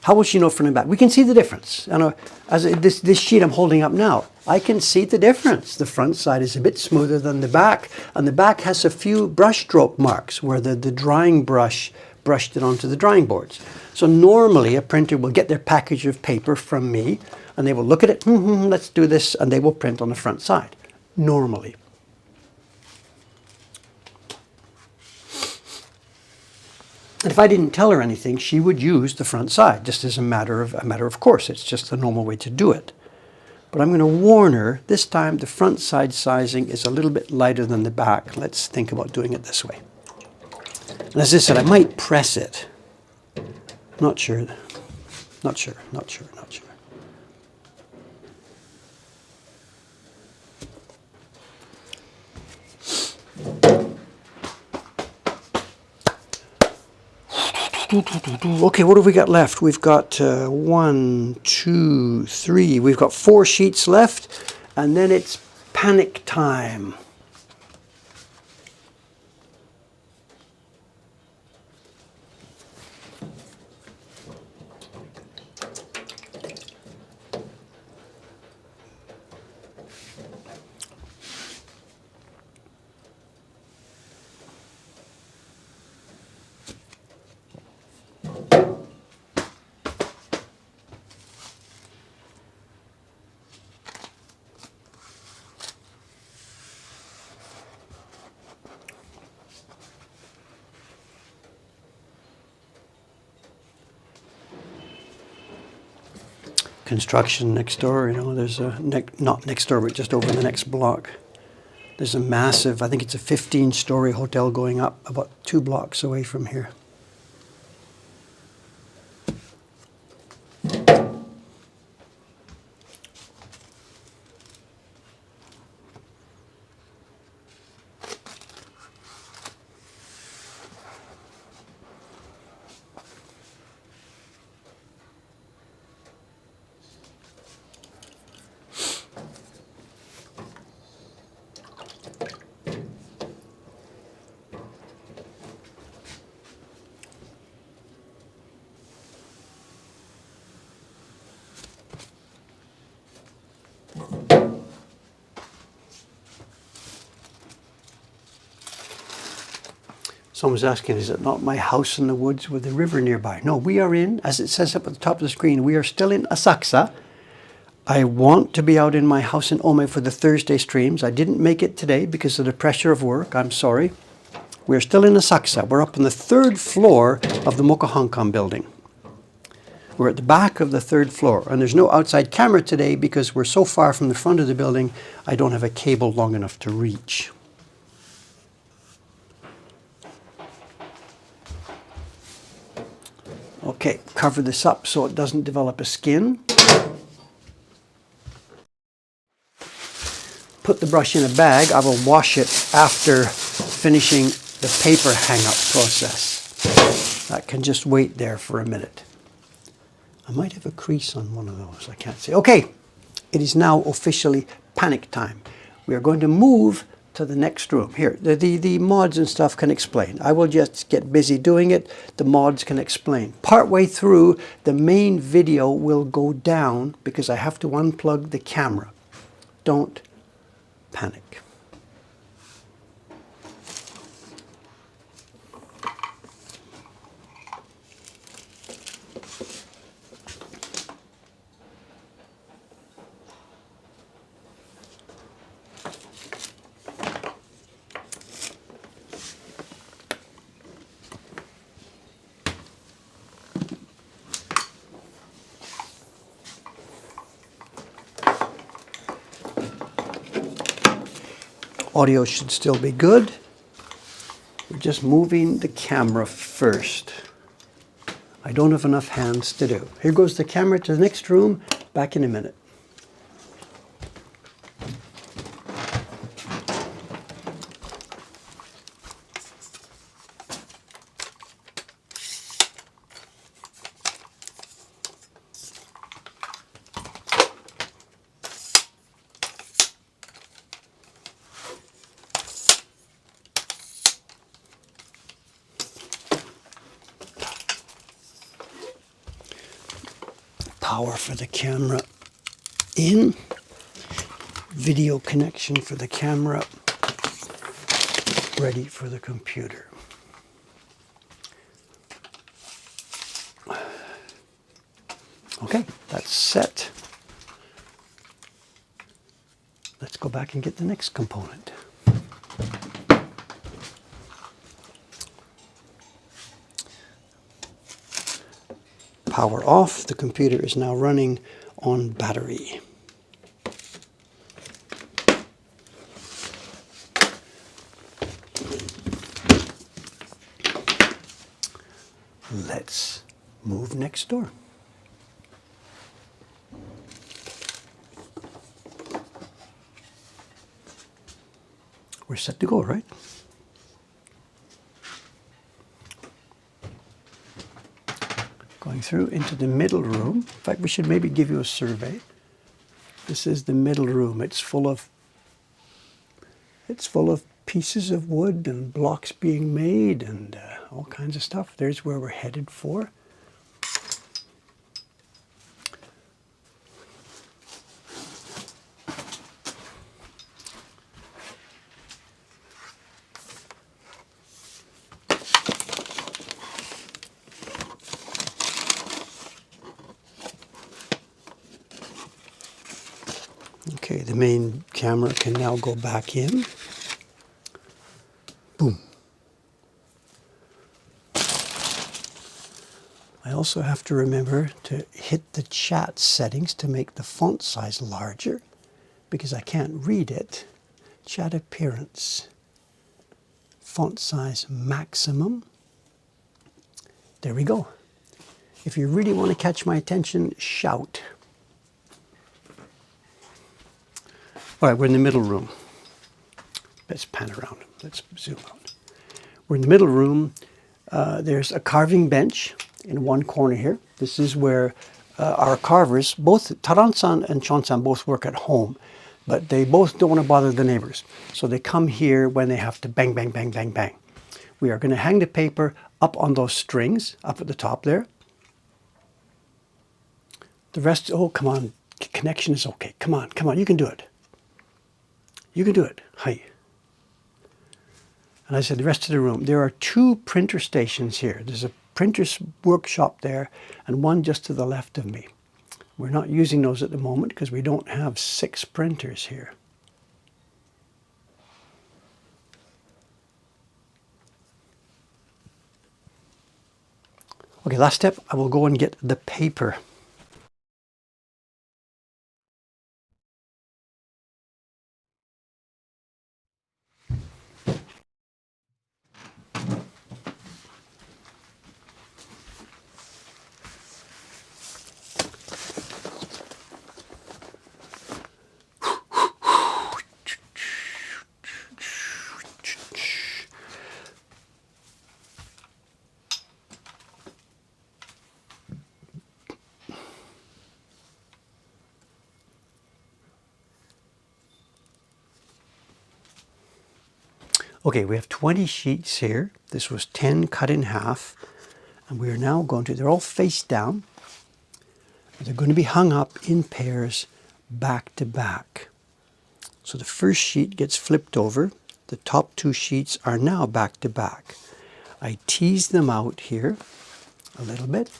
How will she know front and back? We can see the difference. And this sheet I'm holding up now, I can see the difference. The front side is a bit smoother than the back, and the back has a few brush stroke marks where the drying brush brushed it onto the drying boards. So normally a printer will get their package of paper from me and they will look at it, let's do this, and they will print on the front side, normally. And if I didn't tell her anything, she would use the front side, just as a matter of course. It's just the normal way to do it. But I'm going to warn her, this time the front side sizing is a little bit lighter than the back. Let's think about doing it this way. And as I said, I might press it. Not sure. Okay, what have we got left? We've got 1, 2, 3. We've got 4 sheets left, and then it's panic time. construction next door. You know, there's a not next door, but just over the next block. There's a massive, I think it's a 15-story hotel going up about 2 blocks away from here. Someone's asking, is it not my house in the woods with the river nearby? No, we are in, as it says up at the top of the screen, we are still in Asakusa. I want to be out in my house in Ome for the Thursday streams. I didn't make it today because of the pressure of work. I'm sorry. We're still in Asakusa. We're up on the 3rd floor of the Mokuhankan building. We're at the back of the 3rd floor, and there's no outside camera today because we're so far from the front of the building, I don't have a cable long enough to reach. Okay, cover this up so it doesn't develop a skin. Put the brush in a bag. I will wash it after finishing the paper hang-up process. That can just wait there for a minute. I might have a crease on one of those, I can't see. Okay, it is now officially panic time. We are going to move to the next room. Here, the mods and stuff can explain. I will just get busy doing it. The mods can explain. Partway through, the main video will go down because I have to unplug the camera. Don't panic. Audio should still be good. We're just moving the camera first. I don't have enough hands to do. Here goes the camera to the next room. Back in a minute. Power for the camera in, video connection for the camera, ready for the computer. Okay, that's set. Let's go back and get the next component. Power off. The computer is now running on battery. Let's move next door. We're set to go, right? Going through into the middle room. In fact, we should maybe give you a survey. This is the middle room. It's full of pieces of wood and blocks being made and all kinds of stuff. There's where we're headed for. Okay, the main camera can now go back in. Boom. I also have to remember to hit the chat settings to make the font size larger because I can't read it. Chat appearance, font size maximum. There we go. If you really want to catch my attention, shout. All right, we're in the middle room. Let's pan around. Let's zoom out. We're in the middle room. There's a carving bench in one corner here. This is where our carvers, both Taran-san and Chon-san both work at home, but they both don't want to bother the neighbors. So they come here when they have to bang, bang, bang, bang, bang. We are going to hang the paper up on those strings, up at the top there. The rest, oh, come on, connection is okay. Come on, come on, you can do it. You can do it. Hi. And I said the rest of the room, there are 2 printer stations here. There's a printer's workshop there and one just to the left of me. We're not using those at the moment because we don't have 6 printers here. Okay, last step, I will go and get the paper. Okay, we have 20 sheets here. This was 10 cut in half. And we are now going to, they're all face down. They're going to be hung up in pairs back to back. So the first sheet gets flipped over. The top 2 sheets are now back to back. I tease them out here a little bit.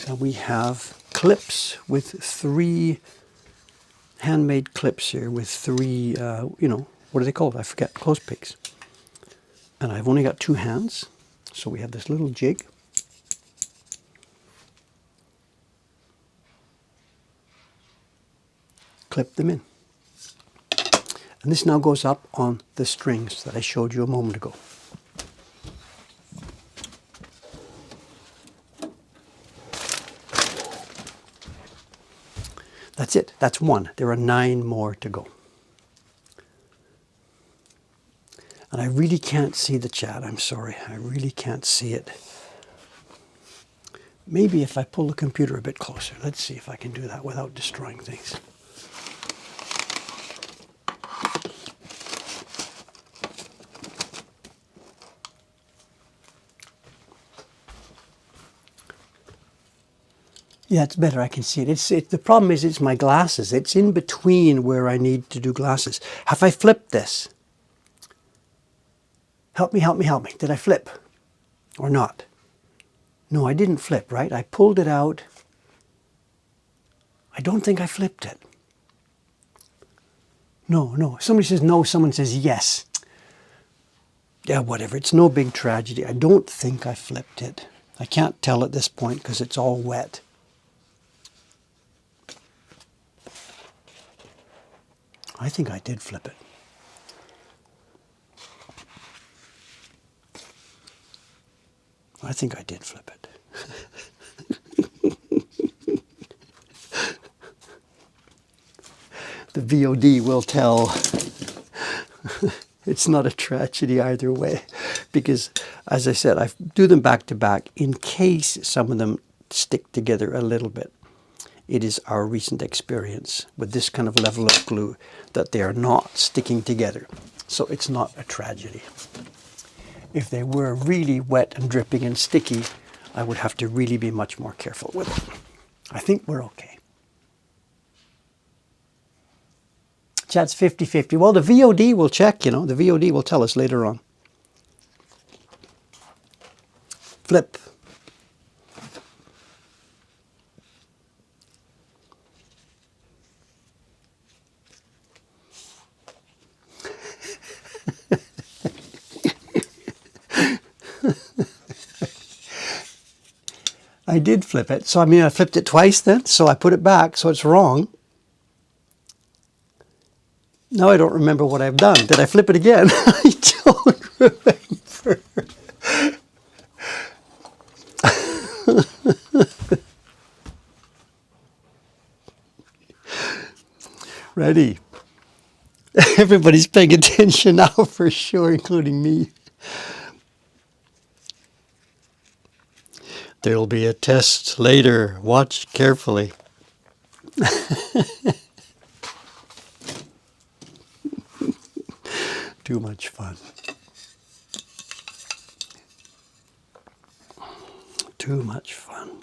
So we have clips with 3 handmade clips here with 3, what are they called? I forget, clothespins. And I've only got 2 hands. So we have this little jig. Clip them in. And this now goes up on the strings that I showed you a moment ago. That's it. That's 1. There are 9 more to go. And I really can't see the chat. I'm sorry. I really can't see it. Maybe if I pull the computer a bit closer. Let's see if I can do that without destroying things. Yeah, it's better. I can see it. The problem is it's my glasses. It's in between where I need to do glasses. Have I flipped this? Help me, help me, help me. Did I flip or not? No, I didn't flip, right? I pulled it out. I don't think I flipped it. No. Somebody says no, someone says yes. Yeah, whatever. It's no big tragedy. I don't think I flipped it. I can't tell at this point because it's all wet. I think I did flip it. I think I did flip it. The VOD will tell. It's not a tragedy either way, because as I said, I do them back to back in case some of them stick together a little bit. It is our recent experience with this kind of level of glue that they are not sticking together. So it's not a tragedy. If they were really wet and dripping and sticky, I would have to really be much more careful with it. I think we're okay. Chat's 50-50. Well, the VOD will check, the VOD will tell us later on. Flip. I did flip it. So, I mean, I flipped it twice then. So I put it back. So it's wrong. Now I don't remember what I've done. Did I flip it again? I don't remember. Ready. Everybody's paying attention now for sure, including me. There'll be a test later. Watch carefully. Too much fun. Too much fun.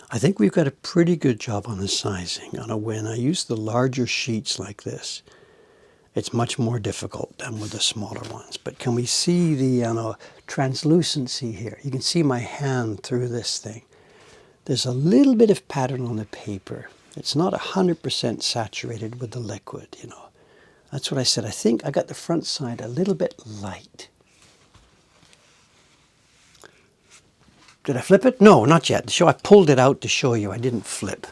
I think we've got a pretty good job on the sizing. On when I use the larger sheets like this, it's much more difficult than with the smaller ones. But can we see the translucency here? You can see my hand through this thing. There's a little bit of pattern on the paper. It's not 100% saturated with the liquid, you know. That's what I said. I think I got the front side a little bit light. Did I flip it? No, not yet. I pulled it out to show you I didn't flip.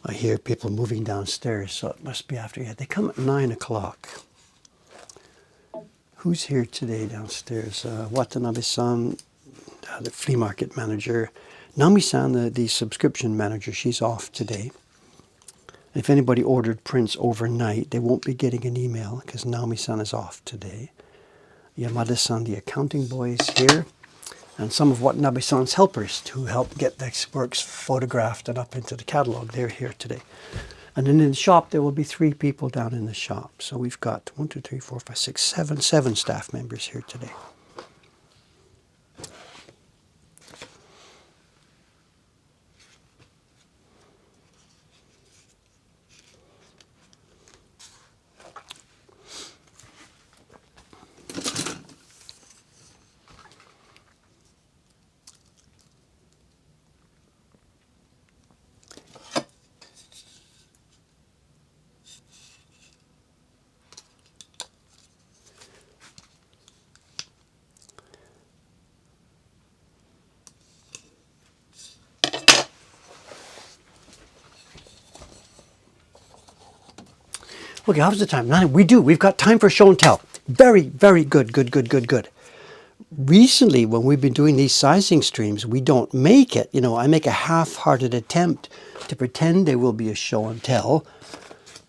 I hear people moving downstairs, so it must be after. Yeah, they come at 9 o'clock. Who's here today downstairs? Watanabe-san, the flea market manager. Nami-san, the subscription manager, she's off today. If anybody ordered prints overnight, they won't be getting an email because Naomi-san is off today. Yamada-san, the accounting boy, is here. And some of Watanabe-san's helpers who help get the works photographed and up into the catalog, they're here today. And then in the shop, there will be 3 people down in the shop. So we've got 1, 2, 3, 4, 5, 6, 7 staff members here today. Okay, how's the time? We've got time for show and tell. Very, very good, good. Recently, when we've been doing these sizing streams, we don't make it. You know, I make a half-hearted attempt to pretend there will be a show and tell,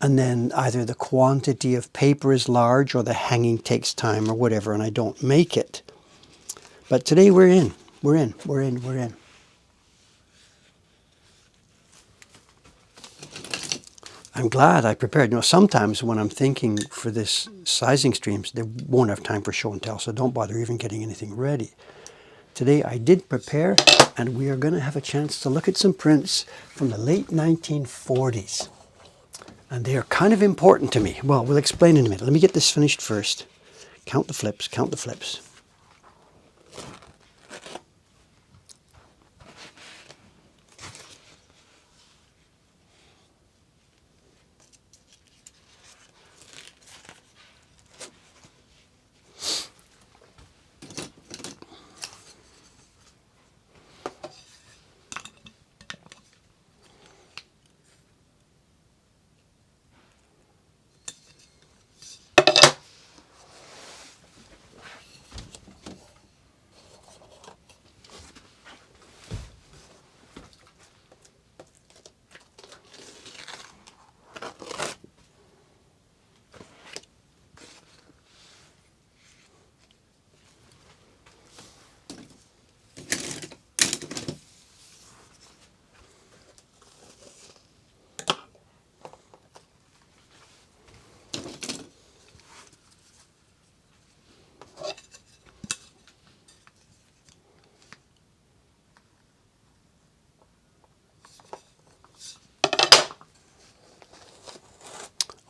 and then either the quantity of paper is large or the hanging takes time or whatever, and I don't make it. But today we're in. I'm glad I prepared. You know, sometimes when I'm thinking for this sizing streams, they won't have time for show and tell, so don't bother even getting anything ready. Today I did prepare, and we are going to have a chance to look at some prints from the late 1940s. And they are kind of important to me. Well, we'll explain in a minute. Let me get this finished first. Count the flips, count the flips.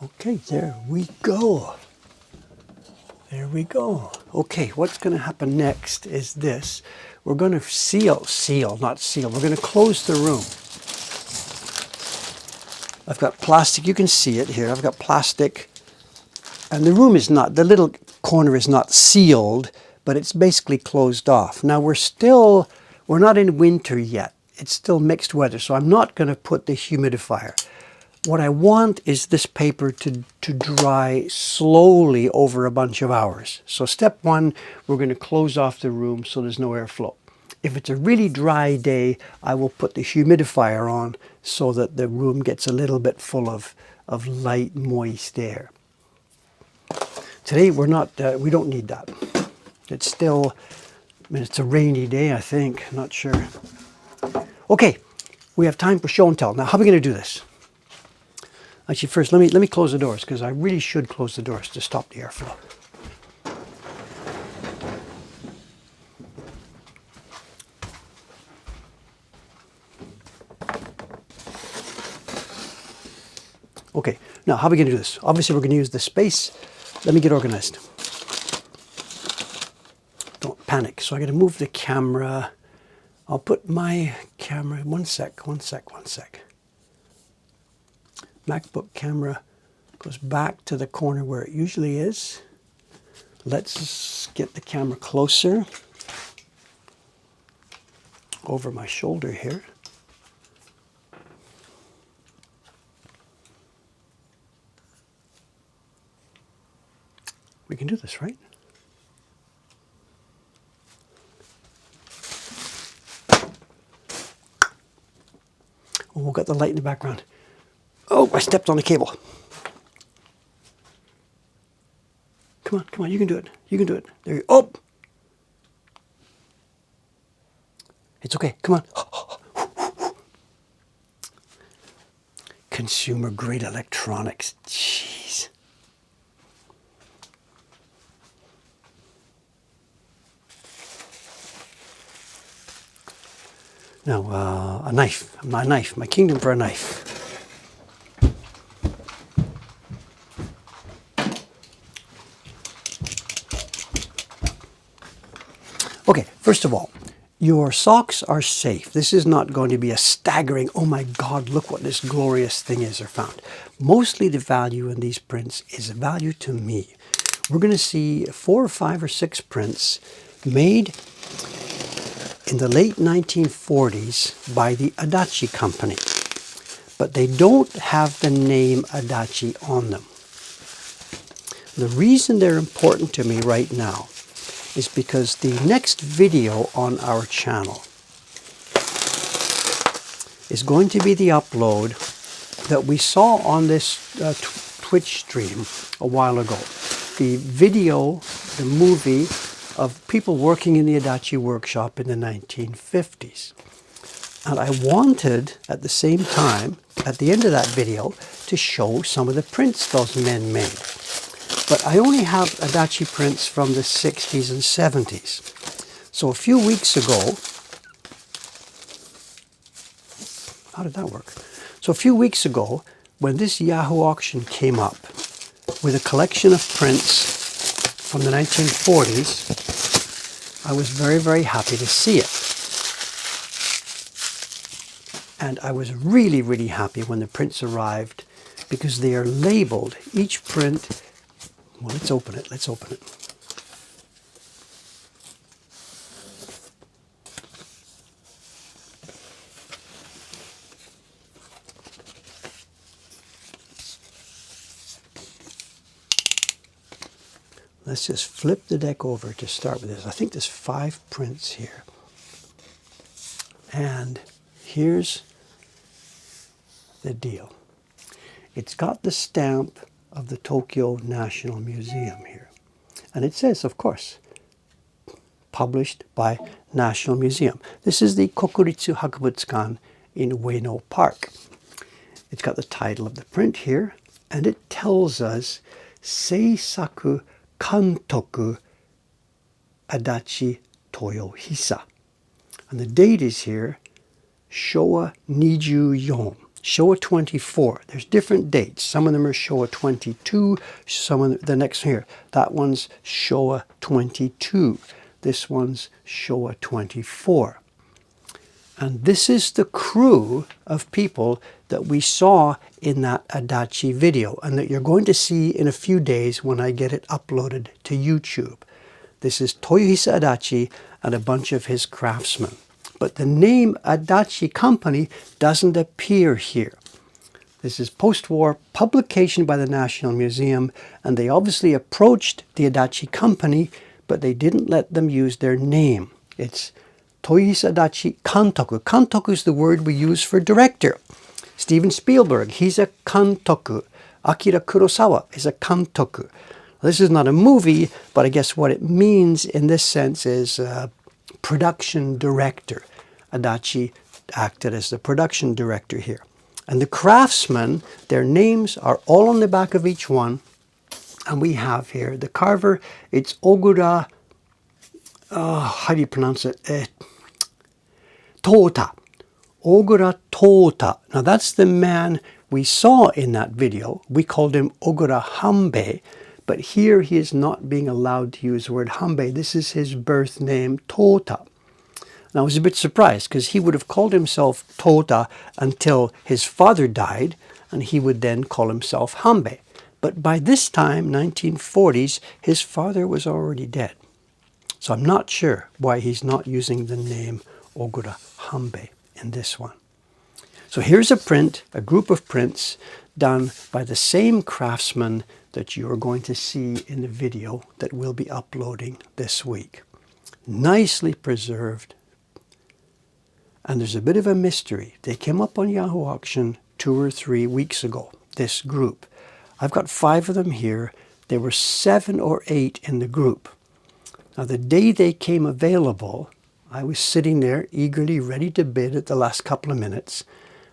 Okay, there we go. There we go. Okay, what's going to happen next is this. We're going to not seal. We're going to close the room. I've got plastic. You can see it here. I've got plastic. And the room is not, the little corner is not sealed, but it's basically closed off. Now we're not in winter yet. It's still mixed weather, so I'm not going to put the humidifier. What I want is this paper to dry slowly over a bunch of hours. So step one, we're going to close off the room so there's no airflow. If it's a really dry day, I will put the humidifier on so that the room gets a little bit full of light, moist air. Today we don't need that. It's still, it's a rainy day, I think, not sure. Okay, we have time for show and tell. Now, how are we going to do this? Actually, first, let me close the doors, because I really should close the doors to stop the airflow. Okay, now how are we going to do this? Obviously, we're going to use the space. Let me get organized. Don't panic. So I'm going to move the camera. I'll put my camera, one sec. MacBook camera goes back to the corner where it usually is. Let's get the camera closer over my shoulder here. We can do this, right? Oh, we've got the light in the background. Oh, I stepped on the cable. Come on, you can do it. You can do it. There you go. Oh! It's okay, come on. Consumer grade electronics, jeez. Now, a knife, my kingdom for a knife. Okay, first of all, your socks are safe. This is not going to be a staggering, oh my God, look what this glorious thing is or found. Mostly the value in these prints is value to me. We're going to see 4 or 5 or 6 prints made in the late 1940s by the Adachi company. But they don't have the name Adachi on them. The reason they're important to me right now is because the next video on our channel is going to be the upload that we saw on this Twitch stream a while ago. The video, the movie of people working in the Adachi workshop in the 1950s. And I wanted, at the same time, at the end of that video, to show some of the prints those men made. But I only have Adachi prints from the 60s and 70s. So a few weeks ago, how did that work? So a few weeks ago, when this Yahoo auction came up with a collection of prints from the 1940s, I was very, very happy to see it. And I was really, really happy when the prints arrived because they are labeled, each print. Well, let's open it. Let's just flip the deck over to start with this. I think there's 5 prints here. And here's the deal. It's got the stamp of the Tokyo National Museum here. And it says, of course, published by National Museum. This is the Kokuritsu Hakubutsukan in Ueno Park. It's got the title of the print here, and it tells us Seisaku Kantoku Adachi Toyohisa. And the date is here, Showa 24. Showa 24. There's different dates. Some of them are Showa 22. Some of the next here. That one's Showa 22. This one's Showa 24. And this is the crew of people that we saw in that Adachi video and that you're going to see in a few days when I get it uploaded to YouTube. This is Toyohisa Adachi and a bunch of his craftsmen. But the name Adachi Company doesn't appear here. This is post-war publication by the National Museum, and they obviously approached the Adachi Company, but they didn't let them use their name. It's Toyohisa Adachi Kantoku. Kantoku is the word we use for director. Steven Spielberg, he's a kantoku. Akira Kurosawa is a kantoku. This is not a movie, but I guess what it means in this sense is production director. Adachi acted as the production director here. And the craftsmen, their names are all on the back of each one. And we have here the carver, it's Ogura, how do you pronounce it? Tota. Ogura Tota. Now that's the man we saw in that video. We called him Ogura Hanbei, but here he is not being allowed to use the word Hanbei. This is his birth name, Tota. And I was a bit surprised because he would have called himself Tota until his father died, and he would then call himself Hanbei. But by this time, 1940s, his father was already dead. So I'm not sure why he's not using the name Ogura Hanbei in this one. So here's a print, a group of prints done by the same craftsman that you are going to see in the video that we'll be uploading this week. Nicely preserved. And there's a bit of a mystery. They came up on Yahoo Auction 2 or 3 weeks ago, this group. I've got 5 of them here. There were 7 or 8 in the group. Now the day they came available, I was sitting there eagerly ready to bid at the last couple of minutes.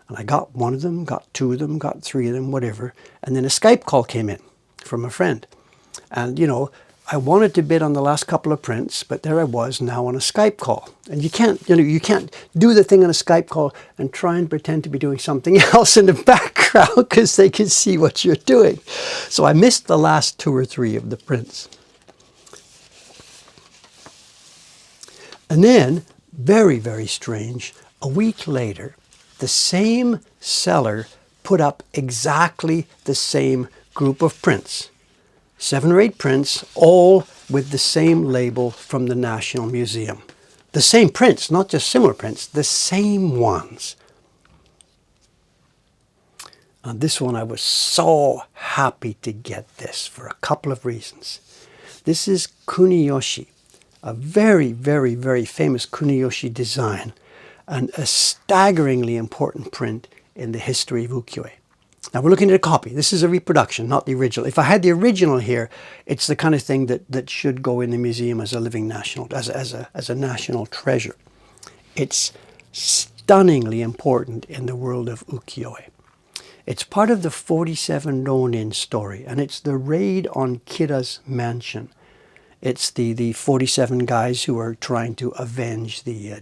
And I got 1 of them, got 2 of them, got 3 of them, whatever. And then a Skype call came in from a friend. And, you know, I wanted to bid on the last couple of prints, but there I was now on a Skype call. And you can't do the thing on a Skype call and try and pretend to be doing something else in the background because they can see what you're doing. So I missed the last 2 or 3 of the prints. And then, very, very strange, a week later, the same seller put up exactly the same group of prints. 7 or 8 prints, all with the same label from the National Museum. The same prints, not just similar prints, the same ones. On this one, I was so happy to get this for a couple of reasons. This is Kuniyoshi, a very, very, very famous Kuniyoshi design, and a staggeringly important print in the history of ukiyo-e. Now we're looking at a copy. This is a reproduction, not the original. If I had the original here, it's the kind of thing that should go in the museum as a living national, as a national treasure. It's stunningly important in the world of ukiyo-e. It's part of the 47 Ronin story, and it's the raid on Kira's mansion. It's the 47 guys who are trying to avenge the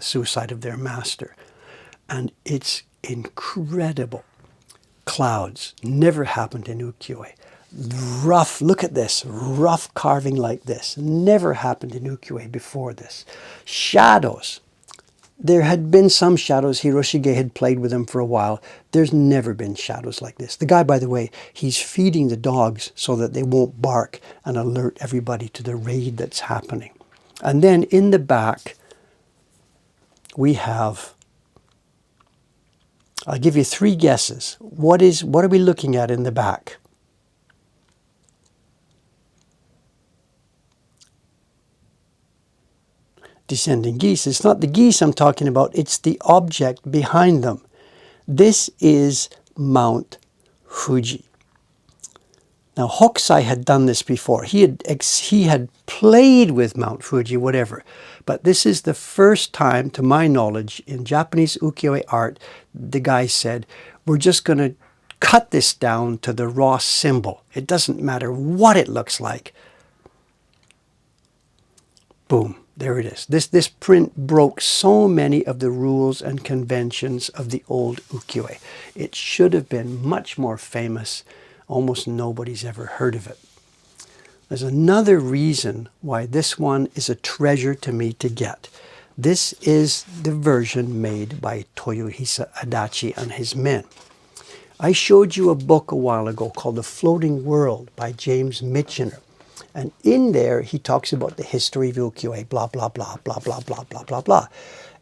suicide of their master. And it's incredible. Clouds never happened in ukiyo-e. Rough, look at this, rough carving like this. Never happened in ukiyo-e before this. Shadows. There had been some shadows. Hiroshige had played with them for a while. There's never been shadows like this. The guy, by the way, he's feeding the dogs so that they won't bark and alert everybody to the raid that's happening. And then in the back, we have, I'll give you 3 guesses. What are we looking at in the back? Descending geese. It's not the geese I'm talking about, it's the object behind them. This is Mount Fuji. Now Hokusai had done this before. He had played with Mount Fuji, whatever. But this is the first time, to my knowledge, in Japanese ukiyo-e art, the guy said, we're just going to cut this down to the raw symbol. It doesn't matter what it looks like. Boom. There it is. This print broke so many of the rules and conventions of the old ukiyo-e. It should have been much more famous. Almost nobody's ever heard of it. There's another reason why this one is a treasure to me to get. This is the version made by Toyohisa Adachi and his men. I showed you a book a while ago called The Floating World by James Michener. And in there, he talks about the history of ukiyo-e, blah, blah, blah, blah, blah, blah, blah, blah, blah.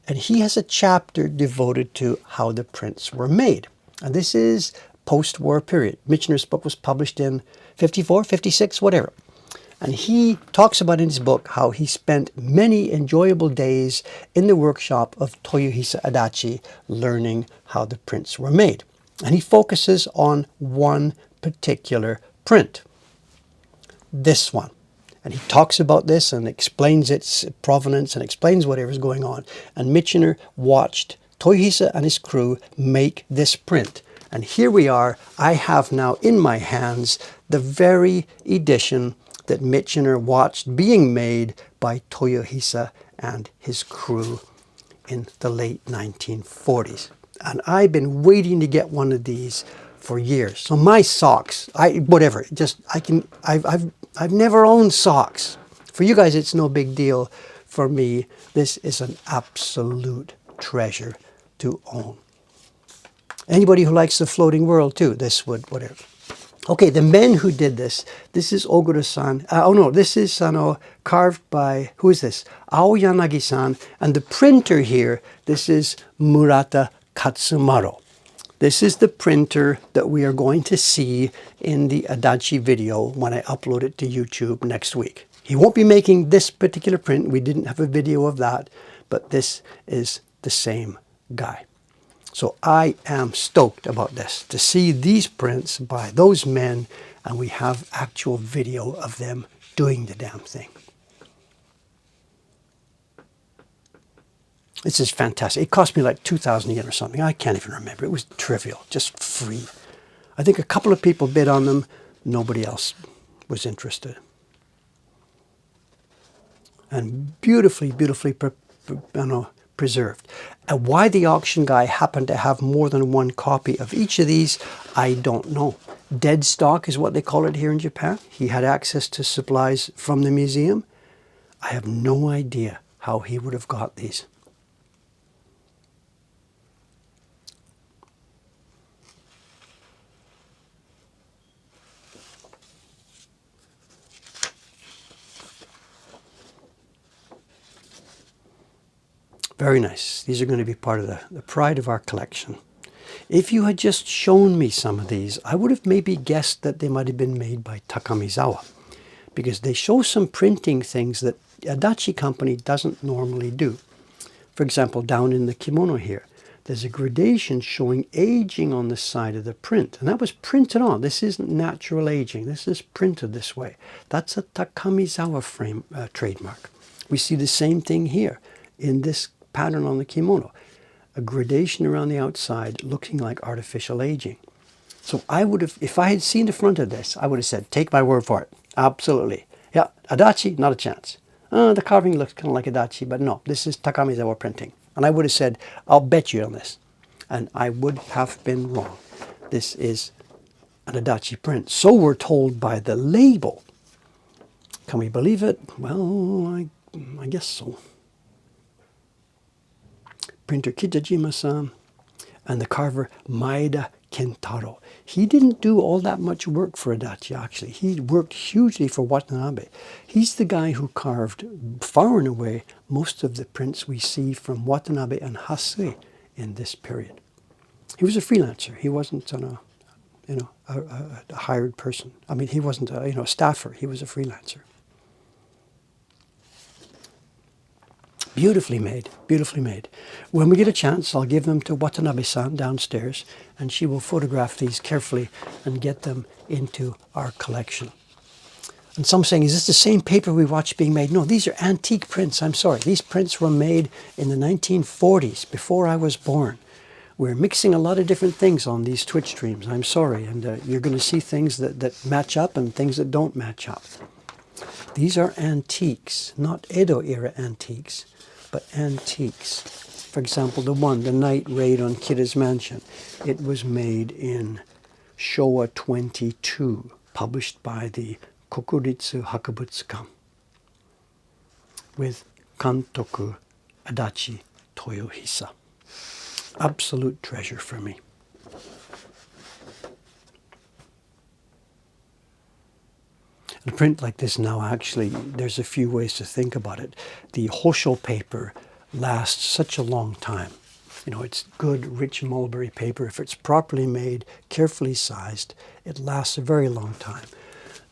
And he has a chapter devoted to how the prints were made. And this is post-war period. Michener's book was published in 54, 56, whatever. And he talks about in his book how he spent many enjoyable days in the workshop of Toyohisa Adachi learning how the prints were made. And he focuses on one particular print. This one. And he talks about this and explains its provenance and explains whatever's going on. And Michener watched Toyohisa and his crew make this print. And here we are. I have now in my hands the very edition that Michener watched being made by Toyohisa and his crew in the late 1940s. And I've been waiting to get one of these for years. So my socks, I've never owned socks. For you guys, it's no big deal. For me, this is an absolute treasure to own. Anybody who likes the floating world too, this would, whatever. Okay, the men who did this, this is Ogura-san. This is carved by, who is this? Aoyanagi-san. And the printer here, this is Murata Katsumaro. This is the printer that we are going to see in the Adachi video when I upload it to YouTube next week. He won't be making this particular print. We didn't have a video of that, but this is the same guy. So I am stoked about this, to see these prints by those men, and we have actual video of them doing the damn thing. This is fantastic. It cost me like 2,000 yen or something. I can't even remember. It was trivial, just free. I think a couple of people bid on them. Nobody else was interested. And beautifully, beautifully preserved. And why the auction guy happened to have more than one copy of each of these, I don't know. Dead stock is what they call it here in Japan. He had access to supplies from the museum. I have no idea how he would have got these. Very nice. These are going to be part of the pride of our collection. If you had just shown me some of these, I would have maybe guessed that they might have been made by Takamizawa, because they show some printing things that Adachi Company doesn't normally do. For example, down in the kimono here, there's a gradation showing aging on the side of the print, and that was printed on. This isn't natural aging. This is printed this way. That's a Takamizawa frame trademark. We see the same thing here in this pattern on the kimono, a gradation around the outside looking like artificial aging. So I would have, if I had seen the front of this, I would have said, take my word for it. Absolutely. Yeah, Adachi, not a chance. The carving looks kind of like Adachi, but no, this is Takamizawa printing. And I would have said, I'll bet you on this. And I would have been wrong. This is an Adachi print. So we're told by the label. Can we believe it? Well, I guess so. Printer Kitajima-san and the carver Maeda Kentaro. He didn't do all that much work for Adachi, actually. He worked hugely for Watanabe. He's the guy who carved, far and away, most of the prints we see from Watanabe and Hasui in this period. He was a freelancer. He wasn't a hired person. I mean, he wasn't a staffer. He was a freelancer. Beautifully made, beautifully made. When we get a chance, I'll give them to Watanabe-san downstairs, and she will photograph these carefully and get them into our collection. And some saying, is this the same paper we watched being made? No, these are antique prints. I'm sorry. These prints were made in the 1940s, before I was born. We're mixing a lot of different things on these Twitch streams. I'm sorry. And you're going to see things that match up and things that don't match up. These are antiques, not Edo era antiques, but antiques. For example, the night raid on Kira's mansion. It was made in Showa 22, published by the Kokuritsu Hakabutsukan, with Kantoku Adachi Toyohisa. Absolute treasure for me. A print like this now, actually, there's a few ways to think about it. The Hosho paper lasts such a long time. You know, it's good, rich mulberry paper. If it's properly made, carefully sized, it lasts a very long time.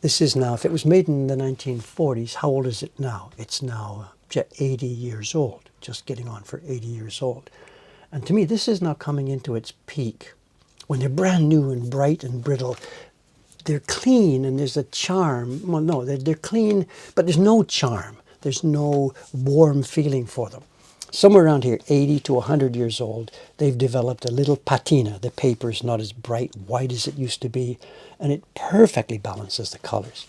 This is now, if it was made in the 1940s, how old is it now? It's now 80 years old, just getting on for 80 years old. And to me, this is now coming into its peak. When they're brand new and bright and brittle, they're clean and there's a charm. Well, no, they're clean, but there's no charm. There's no warm feeling for them. Somewhere around here, 80 to 100 years old, they've developed a little patina. The paper is not as bright white as it used to be, and it perfectly balances the colors.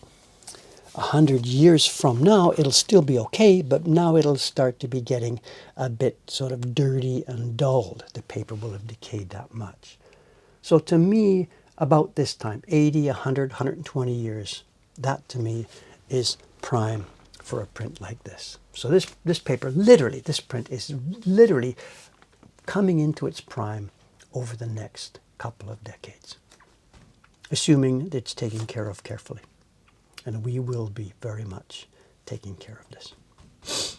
100 years from now, it'll still be okay, but now it'll start to be getting a bit sort of dirty and dulled. The paper will have decayed that much. So to me, about this time, 80, 100, 120 years, that to me is prime for a print like this. So this paper, literally, this print is literally coming into its prime over the next couple of decades, assuming that it's taken care of carefully. And we will be very much taking care of this.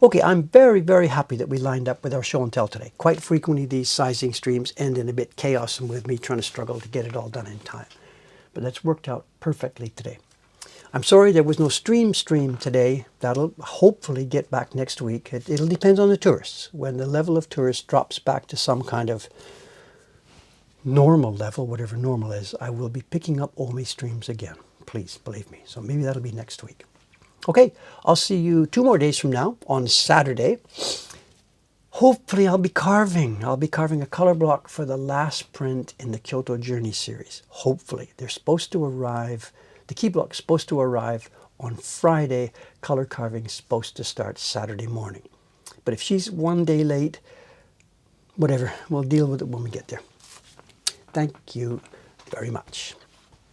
Okay, I'm very, very happy that we lined up with our show and tell today. Quite frequently these sizing streams end in a bit chaos and with me trying to struggle to get it all done in time. But that's worked out perfectly today. I'm sorry there was no stream today. That'll hopefully get back next week. It'll depend on the tourists. When the level of tourists drops back to some kind of normal level, whatever normal is, I will be picking up Omi streams again. Please believe me. So maybe that'll be next week. Okay, I'll see you 2 more days from now on Saturday. Hopefully I'll be carving. I'll be carving a color block for the last print in the Kyoto Journey series. Hopefully. They're supposed to arrive, the key block's supposed to arrive on Friday. Color carving is supposed to start Saturday morning. But if she's 1 day late, whatever, we'll deal with it when we get there. Thank you very much.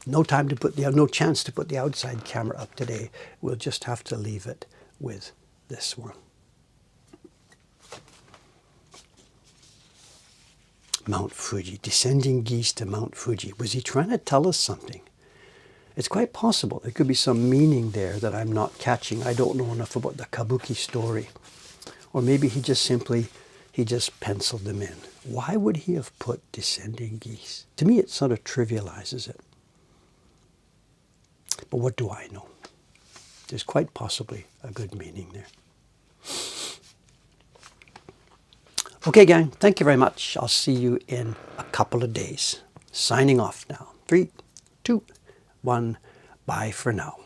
No chance to put the outside camera up today. We'll just have to leave it with this one. Mount Fuji, descending geese to Mount Fuji. Was he trying to tell us something? It's quite possible. There could be some meaning there that I'm not catching. I don't know enough about the Kabuki story. Or maybe he just penciled them in. Why would he have put descending geese? To me, it sort of trivializes it. But what do I know? There's quite possibly a good meaning there. Okay, gang, thank you very much. I'll see you in a couple of days. Signing off now. 3, 2, 1, bye for now.